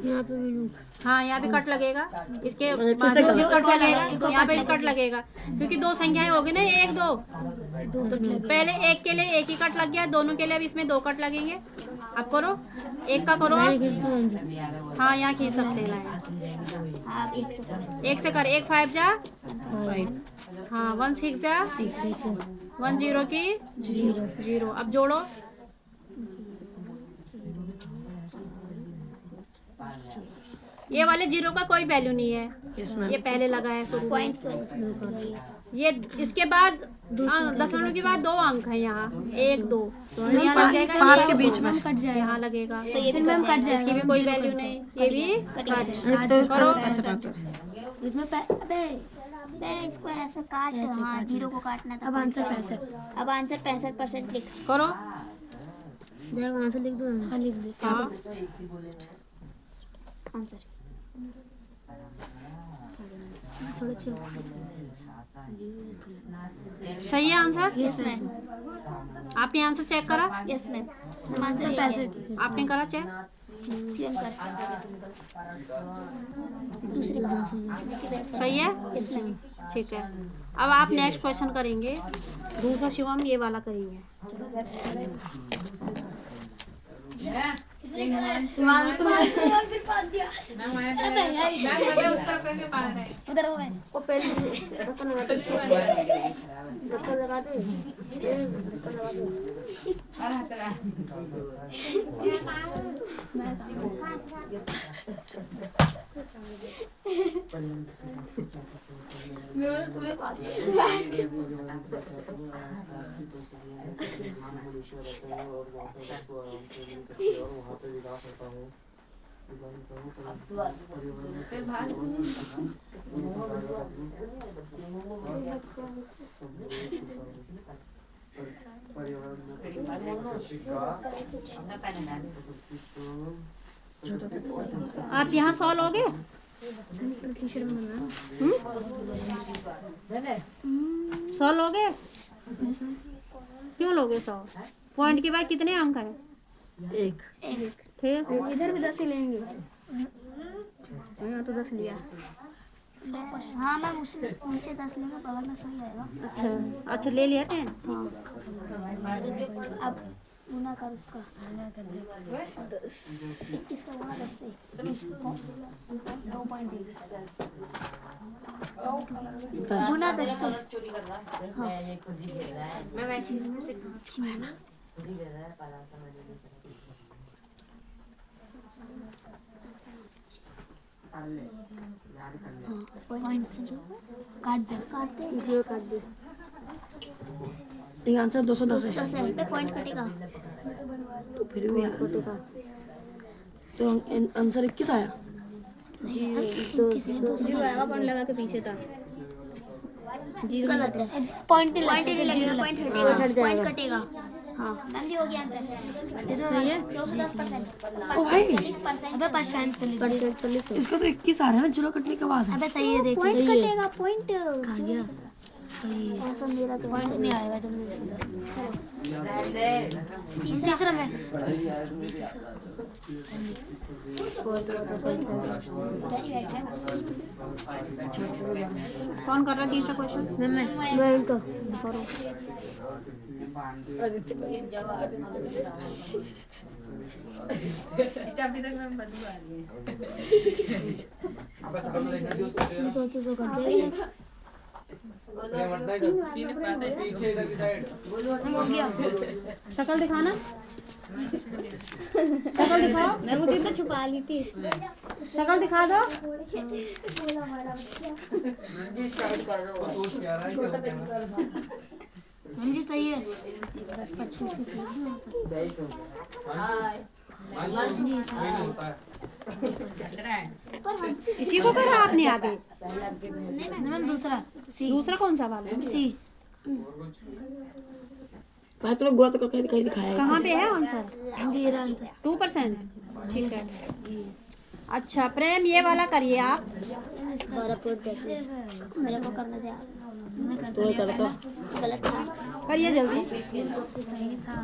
यहाँ पे भी लूँ। हाँ, यहाँ भी कट लगेगा, इसके फिर बाद से भी करो। कट लगेगा, यहाँ पे भी कट लगेगा, क्योंकि दो संख्याएं होगी ना, 1 2। तो पहले एक के लिए एक ही कट लग गया, दोनों के लिए अब इसमें 2 कट लगेंगे। अब करो, एक का करो आप। हाँ, यहाँ खींच सकते हैं लाइन। आप एक से करो। 1 से कर, 1 5 जा, 5 हाँ 1 6 जा, 6 1 0 की 0। अब जोड़ो, ये वाले 0 का कोई वैल्यू नहीं है, इसमें ये पहले लगा है शुरू में। पॉइंट की वजह से ये इसके बाद दशमलव के बाद 2 अंक है यहाँ, 1 2, तो यहाँ लग जाएगा 5 के बीच में। कट जाएगा। यहाँ लगेगा, तो ये भी मैम कट जाएगा। इसकी भी कोई वैल्यू नहीं, ये भी कट। तो करो। ऐसे काट कर। इसमें अबे पहले इसको ऐसे काट, हाँ 0 को काटना था। अब आंसर 65। अब आंसर 65% लिख। करो, देखो आंसर लिख दो। हाँ लिख दे। हाँ आंसर थोड़ा अच्छे सही है आंसर। यस मैम, आपने आंसर चेक करा, यस मैम। आंसर 65। आपने करा चेक, सीएम कर दूसरी बात सही है, यस मैम। ठीक है। अब आप नेक्स्ट क्वेश्चन करेंगे, दूसरा शिवम ये वाला करेंगे। उधर हो गए। वो पहले धक्का लगा दे, धक्का लगा दे, धक्का लगा दे। आप यहाँ 100 लोगे? हम्म? 100 लोगे? क्यों लोगे 100? पॉइंट के बाद कितने अंक है? 1 फिर इधर भी 10 ही लेंगे। यहाँ तो 10 लिया। 100%। हाँ मैम, उनसे 10 लेंगे, बगल में सही आएगा। अच्छा ले लिया 10। अब गुना कर उसका 21 का गुना 10 से 2.1 गुना 10 से। मैं वैसे इसमें से खुद ही कर रहा है पाला समझ पॉइंट से काट दे। ये आंसर 210 है। 10 है पे पॉइंट कटेगा। तो फिर भी तो आंसर 21 आया। जीरो आएगा, पॉइंट लगा के पीछे था। जीरो गलत है, पॉइंट नहीं पॉइंट नहीं लगेगा, पॉइंट हटेगा, पॉइंट कटेगा। हाँ मैम जी हो गया आंसर। सही है। 210%। ओ भाई अबे परसेंट तो लिख दे। इसका तो 21 आ रहा है ना, 0 कटने के बाद। अबे सही है, देख पॉइंट सही है। कटेगा, पॉइंट कहाँ गया? सही है। आंसर मेरा तो पॉइंट नहीं आएगा। चलो तीसरा में इधर ही बैठा है। कौन कर रहा है तीसरा क्वेश्चन? मैं इनको करो। सोच कर देगा। हो गया। शकल दिखाना, शकल दिखाओ। मैं वो कितना छुपा ली थी, शकल दिखा दो। हाँ जी सही है। बस 25 इसी को करा आपने आगे। मैम दूसरा सी। दूसरा कौन सा वाला है? सी भाई तो गोला तो कहीं दिखाया है। कहाँ पे है आंसर? हाँ जी, ये रहा आंसर। 2%। ठीक है। अच्छा प्रेम, ये वाला करिए आप। मेरे को करने दे आप। तो करता गलत था करिए जल्दी। सही था।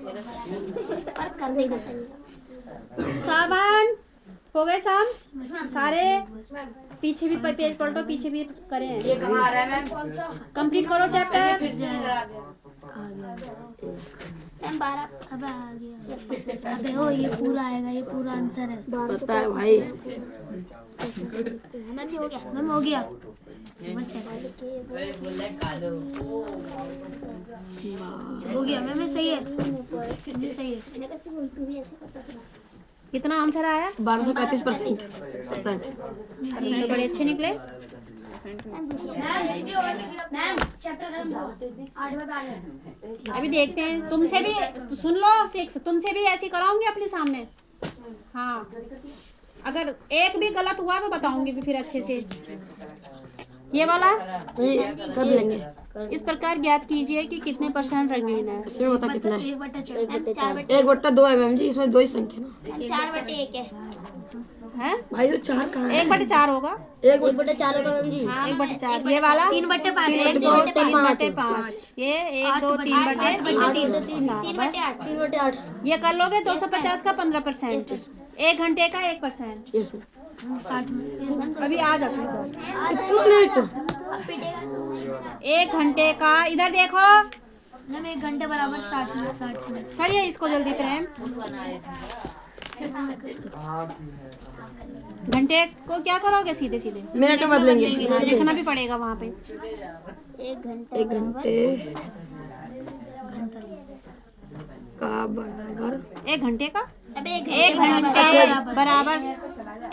पर कर देगा। सावन हो गए सम्स सारे? पीछे भी पेज पलटो, पीछे भी करें। ये कहाँ आ रहा है मैम? कंप्लीट करो चैप्टर। फिर से मैम 12 अब आ गया। अबे हो ये पूरा आएगा, ये पूरा आंसर है। पता है भाई। मैम ये हो गया। मैम हो गया। हो गया मैम, ये सही है, ये सही है। कितना आंसर आया? 1235%। तो बड़े अच्छे निकले। मैम चैप्टर खत्म। 8 बता गए। अभी देखते हैं, तुमसे भी तो सुन लो 6, तुमसे भी ऐसी कराऊंगी अपने सामने। हाँ, अगर एक भी गलत हुआ तो बताऊंगी फिर अच्छे से। ये वाला कर लेंगे। इस प्रकार ज्ञात कीजिए कि कितने % रंगीन है। इसमें बता कितना है? 1/4। मैम 4/2 1/2 है मैम जी, इसमें 2 ही संख्या ना। 4/1 है। हैं? भाई तो 4 कहाँ है? 1/4 होगा। 1/4 होगा मैम जी। हाँ, 1/4। ये वाला 3/5। 1 2 3 बटे 5। ये 1 2 3 बटे 3/8। 3/8। ये कर लोगे 250 का 15%। 1 घंटे का 1%। इसमें 60 में। अभी आ जाओ। अब पिटेगा। 1 घंटे का इधर देखो, मैम 1 घंटे बराबर 60 मिनट। 60 मिनट। करिए इसको जल्दी प्रेम। घंटे को क्या करोगे? सीधे सीधे मिनट में बदलेंगे। हाँ, लिखना भी पड़ेगा वहाँ पे। 1 घंटा 1 घंटे का बराबर 1 घंटे का अबे 1 1 घंटे बराबर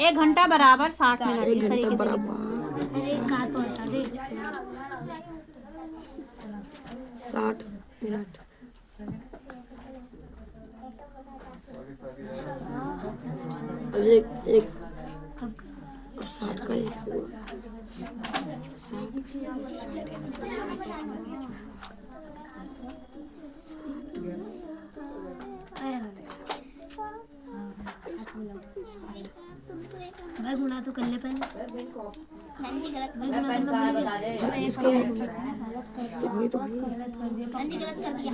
1 घंटा बराबर 60 मिनट। 1 इस घंटा तरीके से बराबर अरे कहा तो हटा दे। 60 मिनट। अब एक 60 का 1 से गुणा। 60। भाई गुना तो कर ले पहले। मैम जी गलत भाई गुना करना भूल गया। तो भाई मैम जी गलत कर दिया।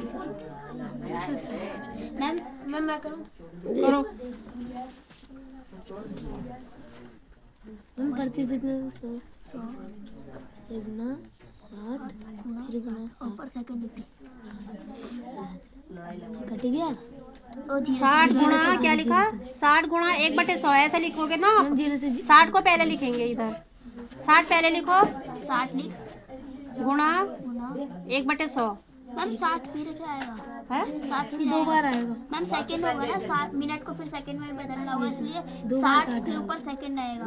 मैम मैं करूँ? करो। हम करते जितने 100 1 गुना 60 फिर गुना 60 पर सेकंड लिखते। कट गया। 60 गुणा क्या लिखा? 60 गुणा 1/100 ऐसा लिखोगे ना। हम 0 से 60 को पहले लिखेंगे इधर। 60 पहले लिखो, 60 लिख गुणा 1/100 मैम 60 फिर क्या आएगा? है। 60 फिर 2 बार आएगा। मैम सेकंड होगा ना, 60 मिनट को फिर सेकंड में बदलना होगा, इसलिए 2 60 फिर ऊपर सेकंड आएगा।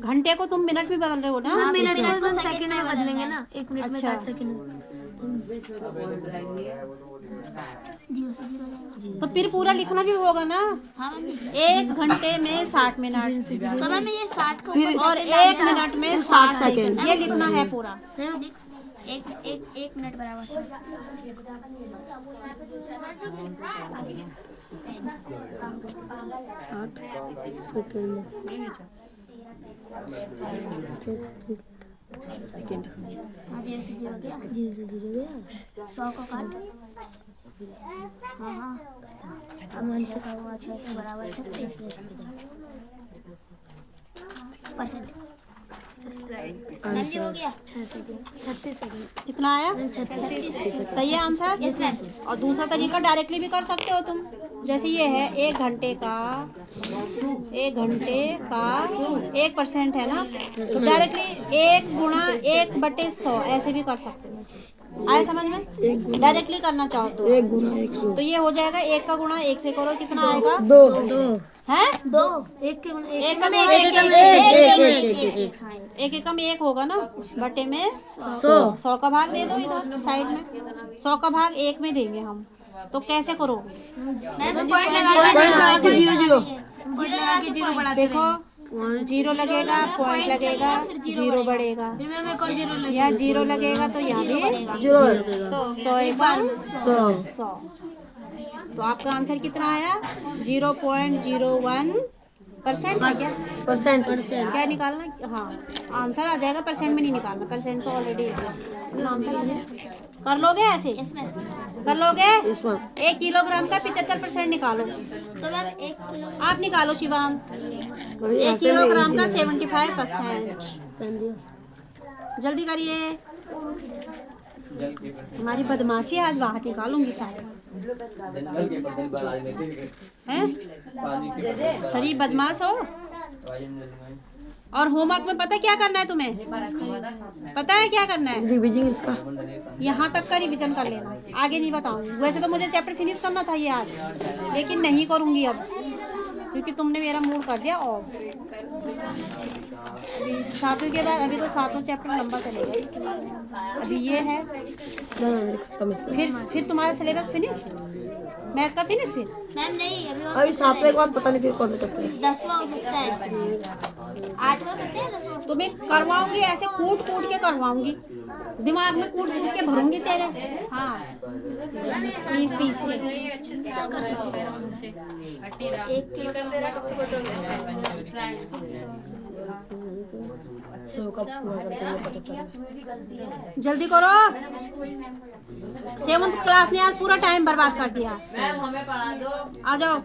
घंटे को तुम मिनट में बदल रहे हो ना। हाँ, मिनट मिनट को को सेकंड में बदलेंगे ना। 1 मिनट में अच्छा। 60 सेकंड। 0 से 0 जाएगा। तो फिर पूरा लिखना भी होगा ना। हाँ मैम जी। 1 घंटे में 60 मिनट तो मैम ये 60 को और 1 मिनट में 60 सेकंड। ये लिखना है पूरा। एक मिनट बराबर 60 सेकंड। हाँ 0 से 0 गया। 0 से 0 गया। 100 को काट। हाँ हाँ अब से का हुआ 6 से बराबर 36 परसेंट। मैम जी हो गया। 36 सेकंड। कितना आया? 36। सही है आंसर। Yes ma'am. और दूसरा तरीका डायरेक्टली भी कर सकते हो तुम। जैसे ये है 1 घंटे का 1% है ना, तो डायरेक्टली 1 गुणा 1/100 ऐसे भी कर सकते हो। आया समझ में? डायरेक्टली करना चाहो तो 1 गुना 100। तो ये हो जाएगा 1 का गुणा 1 से करो, कितना आएगा? 2 है 2 1 के गुना 1 का एक एकम 1 होगा ना, बटे में 100 का भाग दे दो इधर साइड में। 100 का भाग 1 में देंगे हम, तो कैसे करो? मैम पॉइंट लगा के 0 0 जीरो लगा के 0 बढ़ाते देखो 0 लगेगा, पॉइंट लगेगा, 0 बढ़ेगा। फिर मैम एक और 0 लगे। यहाँ 0 लगेगा तो यहाँ भी 0 100 एक बार 100। 100। तो आपका आंसर कितना आया? 0.01 परसेंट है क्या? परसेंट क्या निकालना? हाँ, आंसर आ जाएगा, परसेंट में नहीं निकालना, परसेंट तो ऑलरेडी आंसर आ जाएगा। कर लोगे ऐसे? कर लोगे? 1 किलोग्राम का 75% निकालो। तो मैम 1 किलो आप निकालो शिवांग। 1 किलोग्राम का 75%। जल्दी करिए, हमारी बदमाशी आज बाहर निकालूंगी सारी। जंगल के बदल बाल में हैं? पानी के शरीफ बदमाश हो। और होमवर्क में पता है क्या करना है तुम्हें? पता है क्या करना है? रिवीजिंग इसका यहाँ तक का रिवीजन कर लेना, आगे नहीं बताऊंगी। वैसे तो मुझे चैप्टर फिनिश करना था ये आज, लेकिन नहीं करूंगी अब, क्योंकि तुमने मेरा मूड कर दिया ऑफ। सातों के बाद अभी तो सातों चैप्टर लंबा चलेगा। अभी ये है, खत्म इसका। फिर तुम्हारा सिलेबस फिनिश, मैथ का फिनिश। फिर मैम नहीं, अभी 7वें के बाद पता नहीं फिर कौन सा चैप्टर है। 10वां हो सकता है, 8वां हो सकता है, 10वां। तुम्हें करवाऊंगी, ऐसे कूट कूट के करवाऊंगी, दिमाग में कूट कूट के भरूंगी तेरे। हाँ, पीस पीस के। 1 किलो जल्दी करो, 7th क्लास ने आज पूरा टाइम बर्बाद कर दिया। मैम हमें पढ़ा दो। आ जाओ।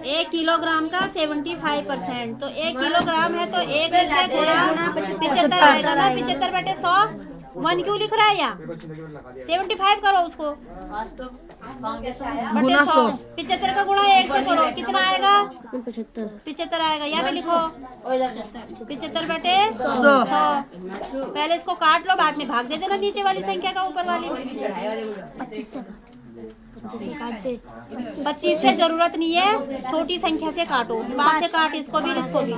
1 किलोग्राम का 75%, तो 1 किलोग्राम है तो 1 रुपये गुणा 75 आएगा ना। 75 बटे 100, 1 क्यों लिख रहा है यहाँ? 75 करो उसको बटे 100। 75 का गुणा 1 से करो, कितना आएगा? 75 आएगा। यहाँ पे लिखो 75 बटे 100। पहले इसको काट लो, बाद में भाग दे देना नीचे वाली संख्या का ऊपर वाली। 25 से जरूरत नहीं है, छोटी संख्या से काटो। 5 से काट इसको भी, इसको भी।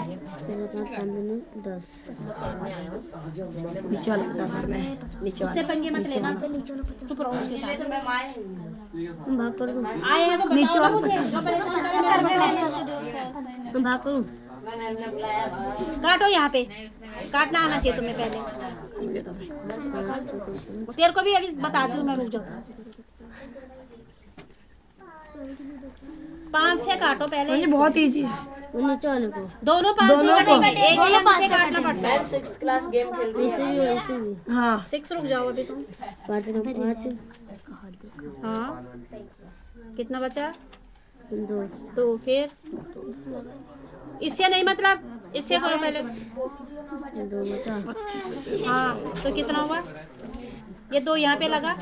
उससे पंगे मत लेना, चुप रहो उसके साथ। आए हैं तो बताओ मुझे, जो परेशान कर भाग करूं। काटो यहाँ पे, काटना आना चाहिए तुम्हें पहले। तेरे को भी अभी बताती हूँ मैं, रुक जाओ। 5 से काटो पहले, बहुत इजी। दोनों 5 से काटेंगे, एक ही अंक से काटना पड़ता है। 6th क्लास गेम खेल रही है। हाँ 6 रुक जाओ अभी तुम। 5 हाँ, कितना बचा? 2। फिर इससे नहीं, मतलब इससे करो पहले। हाँ, तो कितना हुआ? ये 2 यहाँ पे लगा,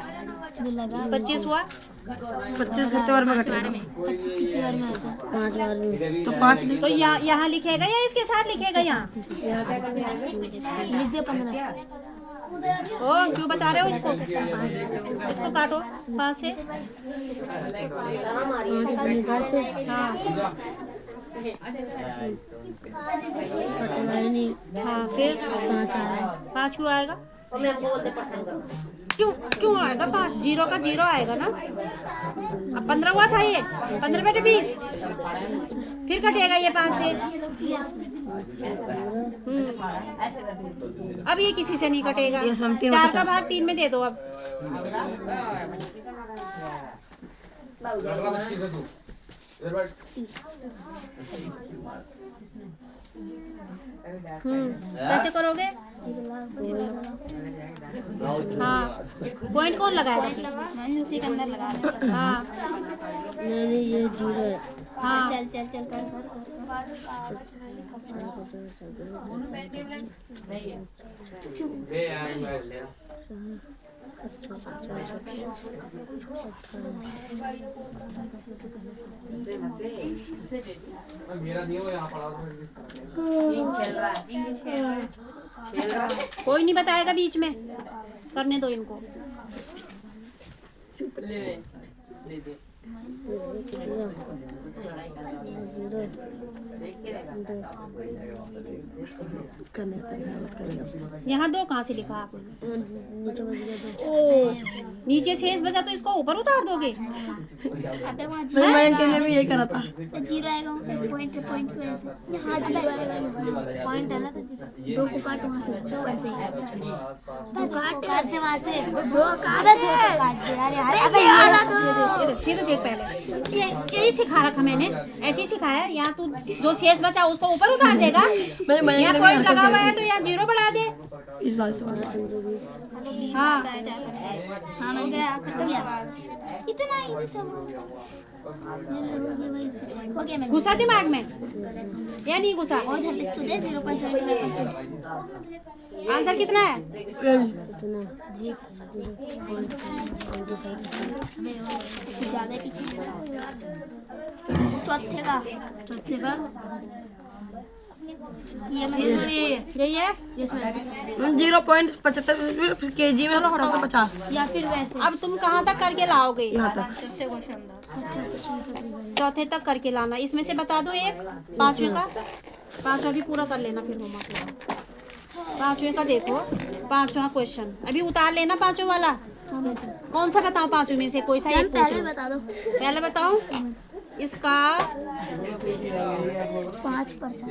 25 हुआ। 25 कितने बार में कटेगा? 25 कितनी बार में आता है? 5 बार में। तो 5 तो यहाँ लिखेगा या इसके साथ लिखेगा? यहाँ लिख दे 15। ओ, क्यों बता रहे हो इसको? इसको काटो 5 से। हाँ हाँ, फिर 5 क्यों आएगा? क्यों आएगा 5? 0 का 0 आएगा ना। अब 15 हुआ था ये, 15 बटे 20। फिर कटेगा ये 5 से। अब ये किसी से नहीं कटेगा। 4 का भाग 3 में दे दो अब। कैसे करोगे? हाँ, पॉइंट कौन लगाएगा? मैंने उसी के अंदर लगा रहा। हाँ ये 0 है। हाँ, चल चल चल कर मेरा नहीं हो यहाँ पड़ा कोई नहीं बताएगा बीच में, करने दो इनको। यहाँ 2 कहाँ से लिखा आपने? ओ, नीचे शेष बचा तो इसको ऊपर उतार दोगे? अबे वहाँ मैं के लिए भी यही करा था। 0 आएगा, पॉइंट की वजह से। हाँ 0 आएगा, पॉइंट है ना, तो 2 को काट वहाँ से, 2 ऐसे ही। तो काट काट दे वहाँ से। दो काट दे यार यार। अबे ये देख सीधे देख पहले, यही सिखा रखा मैंने, ऐसे ही सिखाया। यहाँ तू जो शेष बचा उसको ऊपर उतार देगा, यहाँ पॉइंट लगा हुआ है तो यहाँ 0 बढ़ा दे। इस बात से हाँ हाँ हो गया, खत्म किया। इतना ही सब हो गया। मैं घुसा दिमाग में या नहीं घुसा? और इधर लिख तो दे 0.75%। आंसर कितना है? ज्यादा पीछे चौथे का यही है। 0.75 फिर केजी में 750 या फिर वैसे। अब तुम कहाँ तक करके लाओगे? यहाँ तक। चौथे तक करके लाना। इसमें से बता दो एक, पांचवें का। पांचवा भी पूरा कर लेना फिर होमवर्क। पांचवें का देखो, पांचवा क्वेश्चन अभी उतार लेना। पांचों वाला कौन सा बताओ? पांचों में से कोई सा एक पूछ पहले लो। बता दो। पहले बताओ इसका 5%।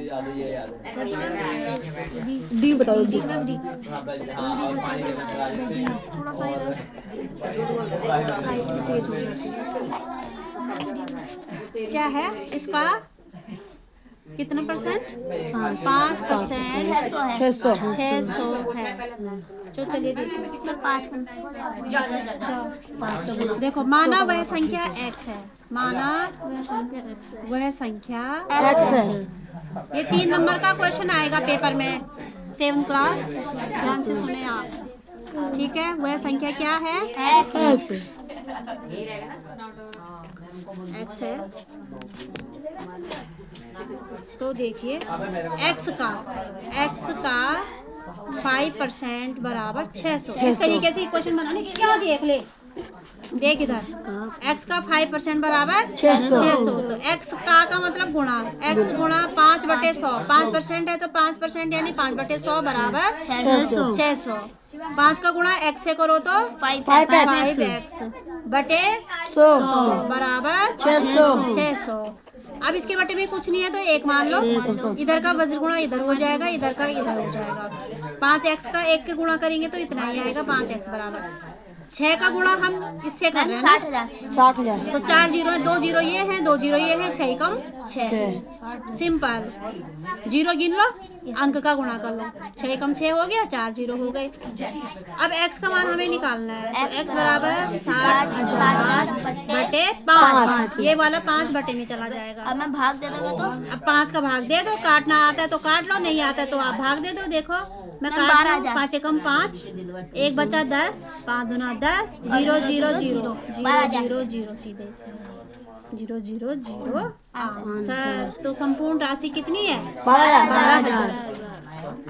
डी बताओ। डी थोड़ा सा इधर तेज हो जाती है। क्या है इसका? कितना परसेंट? 5%। 600 600 है। चलिए देखो। 5 देखो, माना वह संख्या x है। माना वह संख्या एक्स है। ये 3 नंबर का क्वेश्चन आएगा पेपर में, 7th क्लास। ध्यान से सुने आप, ठीक है? वह संख्या क्या है? एक्स x है। तो देखिए x का 5% बराबर 600। इस तरीके से क्वेश्चन बनाने क्या देख ले। देख इधर, x का 5% बराबर 600। तो x का मतलब गुणा, x गुणा 5/100। 5% है तो 5% यानी 5/100 बराबर 600। 5 का गुणा x से करो तो 5x बटे 100 बराबर 600। अब इसके बटे में कुछ नहीं है तो 1 मान लो। इधर का वज्र गुणा इधर हो जाएगा, इधर का इधर हो जाएगा। 5x का 1 के गुणा करेंगे तो इतना ही आएगा, 5x बराबर 6 का गुणा हम इससे कर रहे हैं 60,000। तो 4 जीरो है, 2 जीरो ये हैं, 2 जीरो ये हैं, 6 कम 6। सिंपल। 0 गिन लो, अंक का गुणा कर लो। 6 कम 6 हो गया, 4 जीरो हो गए। अब x का मान हमें निकालना है तो x बराबर 60,000 बटे 5। ये वाला 5 बटे में चला जाएगा। अब मैं भाग दे दूंगा तो अब 5 का भाग दे दो। काटना आता है तो काट लो, नहीं आता है तो आप भाग दे दो। देखो मैं काट रहा हूँ। 5 एकम 5, 1 बचा 10, 5 दूना 10, 0 0 0 0 0 0 सीधे 0 0 0 आंसर। तो संपूर्ण राशि कितनी है? 12,000।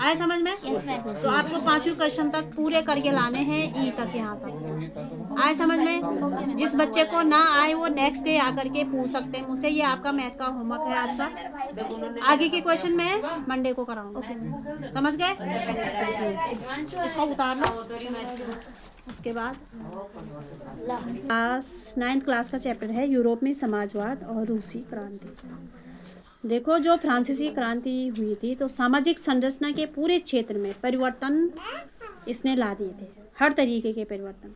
आए समझ में? तो आपको 5वें क्वेश्चन तक पूरे करके लाने हैं, ई तक यहाँ तक। आए समझ में? जिस बच्चे को ना आए वो नेक्स्ट डे आकर के पूछ सकते हैं मुझसे। ये आपका मैथ का होमवर्क है आज का। आगे के क्वेश्चन मैं मंडे को कराऊंगा। समझ गए? इसको उतार लो। उसके बाद क्लास 9th क्लास का चैप्टर है यूरोप में समाजवाद और रूसी क्रांति। देखो, जो फ्रांसीसी क्रांति हुई थी तो सामाजिक संरचना के पूरे क्षेत्र में परिवर्तन इसने ला दिए थे, हर तरीके के परिवर्तन।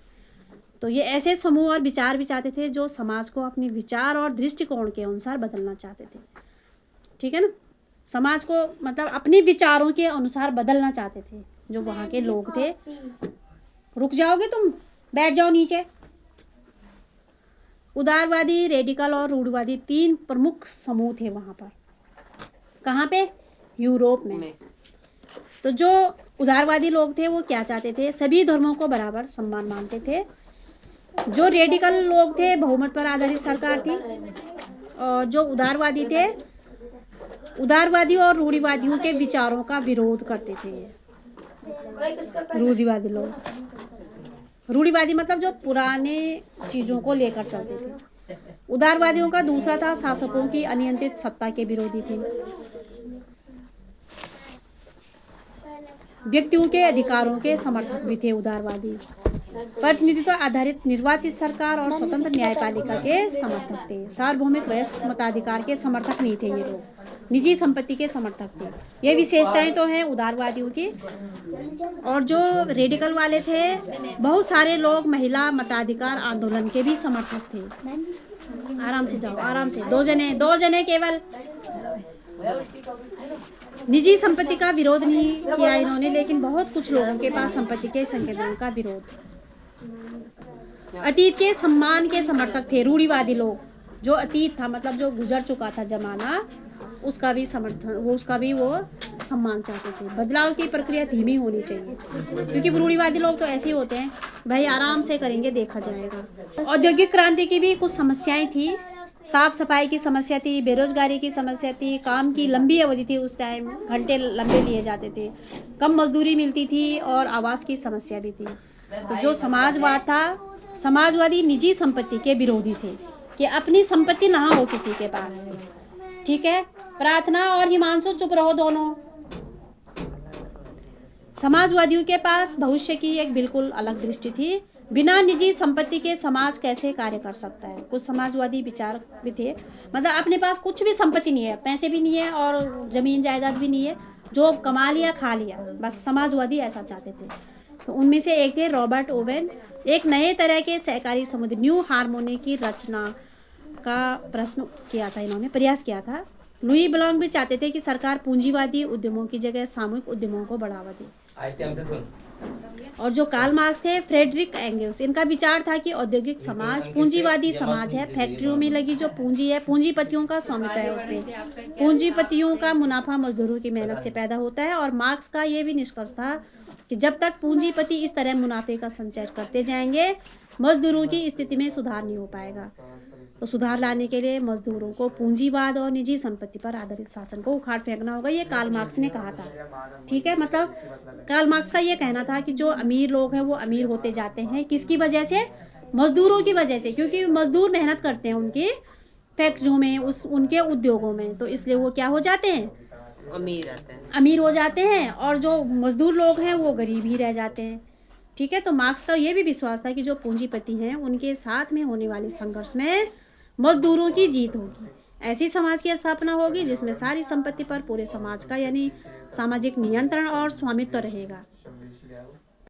तो ये ऐसे समूह और विचार भी चाहते थे जो समाज को अपने विचार और दृष्टिकोण के अनुसार बदलना चाहते थे। ठीक है ना? समाज को मतलब अपने विचारों के अनुसार बदलना चाहते थे जो वहाँ के लोग थे। रुक जाओगे तुम? बैठ जाओ नीचे। उदारवादी, रेडिकल और रूढ़िवादी 3 प्रमुख समूह थे वहाँ पर। कहाँ पे? यूरोप में। तो जो उदारवादी लोग थे वो क्या चाहते थे? सभी धर्मों को बराबर सम्मान मानते थे। जो रेडिकल लोग थे बहुमत पर आधारित सरकार थी। और जो उदारवादी थे, उदारवादी और रूढ़िवादियों के विचारों का विरोध करते थे। ये रूढ़िवादी लोग, रूढ़िवादी मतलब जो पुराने चीज़ों को लेकर चलते थे। उदारवादियों का दूसरा था शासकों की अनियंत्रित सत्ता के विरोधी थे। व्यक्तियों के अधिकारों के समर्थक भी थे उदारवादी। प्रतिनिधित्व आधारित निर्वाचित सरकार और स्वतंत्र न्यायपालिका के समर्थक थे। सार्वभौमिक वयस्क मताधिकार के समर्थक नहीं थे ये लोग, निजी संपत्ति के समर्थक थे। ये विशेषताएं तो हैं उदारवादियों की। और जो रेडिकल वाले थे, बहुत सारे लोग महिला मताधिकार आंदोलन के भी समर्थक थे। आराम से जाओ, आराम से, दो जने केवल। निजी संपत्ति का विरोध नहीं किया इन्होंने, लेकिन बहुत कुछ लोगों के पास संपत्ति के संकेतन का विरोध। अतीत के सम्मान के समर्थक थे रूढ़िवादी लोग। जो अतीत था, मतलब जो गुजर चुका था जमाना, उसका भी समर्थन, उसका भी वो सम्मान चाहते थे। बदलाव की प्रक्रिया धीमी होनी चाहिए, क्योंकि रूढ़िवादी लोग तो ऐसे ही होते हैं, भाई आराम से करेंगे, देखा जाएगा। औद्योगिक क्रांति की भी कुछ समस्याएं थी। साफ सफाई की समस्या थी, बेरोजगारी की समस्या थी, काम की लंबी अवधि थी, उस टाइम घंटे लंबे लिए जाते थे, कम मजदूरी मिलती थी और आवास की समस्या भी थी। तो जो समाजवाद था, समाजवादी निजी संपत्ति के विरोधी थे कि अपनी संपत्ति ना हो किसी के पास। ठीक है, प्रार्थना और हिमांशु चुप रहो दोनों। समाजवादियों के पास भविष्य की एक बिल्कुल अलग दृष्टि थी। बिना निजी संपत्ति के समाज कैसे कार्य कर सकता है। कुछ समाजवादी विचार भी थे, मतलब अपने पास कुछ भी संपत्ति नहीं है, पैसे भी नहीं है और जमीन जायदाद भी नहीं है, जो कमा लिया खा लिया, बस समाजवादी ऐसा चाहते थे। तो उनमें से एक थे रॉबर्ट ओवेन। एक नए तरह के सहकारी समुदाय, न्यू हार्मोनी की रचना का प्रयास किया था। लुई ब्लॉन्क भी चाहते थे कि सरकार पूंजीवादी उद्यमों की जगह सामूहिक उद्यमों को बढ़ावा दे। और जो कार्ल मार्क्स थे, फ्रेडरिक एंगल्स, इनका विचार था कि औद्योगिक समाज पूंजीवादी समाज है। फैक्ट्रियों में लगी जो पूंजी है, पूंजीपतियों का स्वामित्व है उसपे। पूंजीपतियों का मुनाफा मजदूरों की मेहनत से पैदा होता है। और मार्क्स का ये भी निष्कर्ष था कि जब तक पूंजीपति इस तरह मुनाफे का संचय करते जाएंगे, मजदूरों की स्थिति में सुधार नहीं हो पाएगा। तो सुधार लाने के लिए मजदूरों को पूंजीवाद और निजी संपत्ति पर आधारित शासन को उखाड़ फेंकना होगा, ये कार्ल मार्क्स ने कहा था। ठीक है, मतलब कार्ल मार्क्स का ये कहना था कि जो अमीर लोग हैं वो अमीर होते जाते हैं, किसकी वजह से? मजदूरों की वजह से, क्योंकि मजदूर मेहनत करते हैं उनकी फैक्ट्रियों में, उनके उद्योगों में, तो इसलिए वो क्या हो जाते हैं? अमीर हो जाते हैं। और जो मजदूर लोग हैं वो गरीब ही रह जाते हैं। ठीक है, तो मार्क्स का ये भी विश्वास था कि जो पूंजीपति हैं उनके साथ में होने वाले संघर्ष में मजदूरों की जीत होगी। ऐसी समाज की स्थापना होगी जिसमें सारी संपत्ति पर पूरे समाज का यानी सामाजिक नियंत्रण और स्वामित्व रहेगा।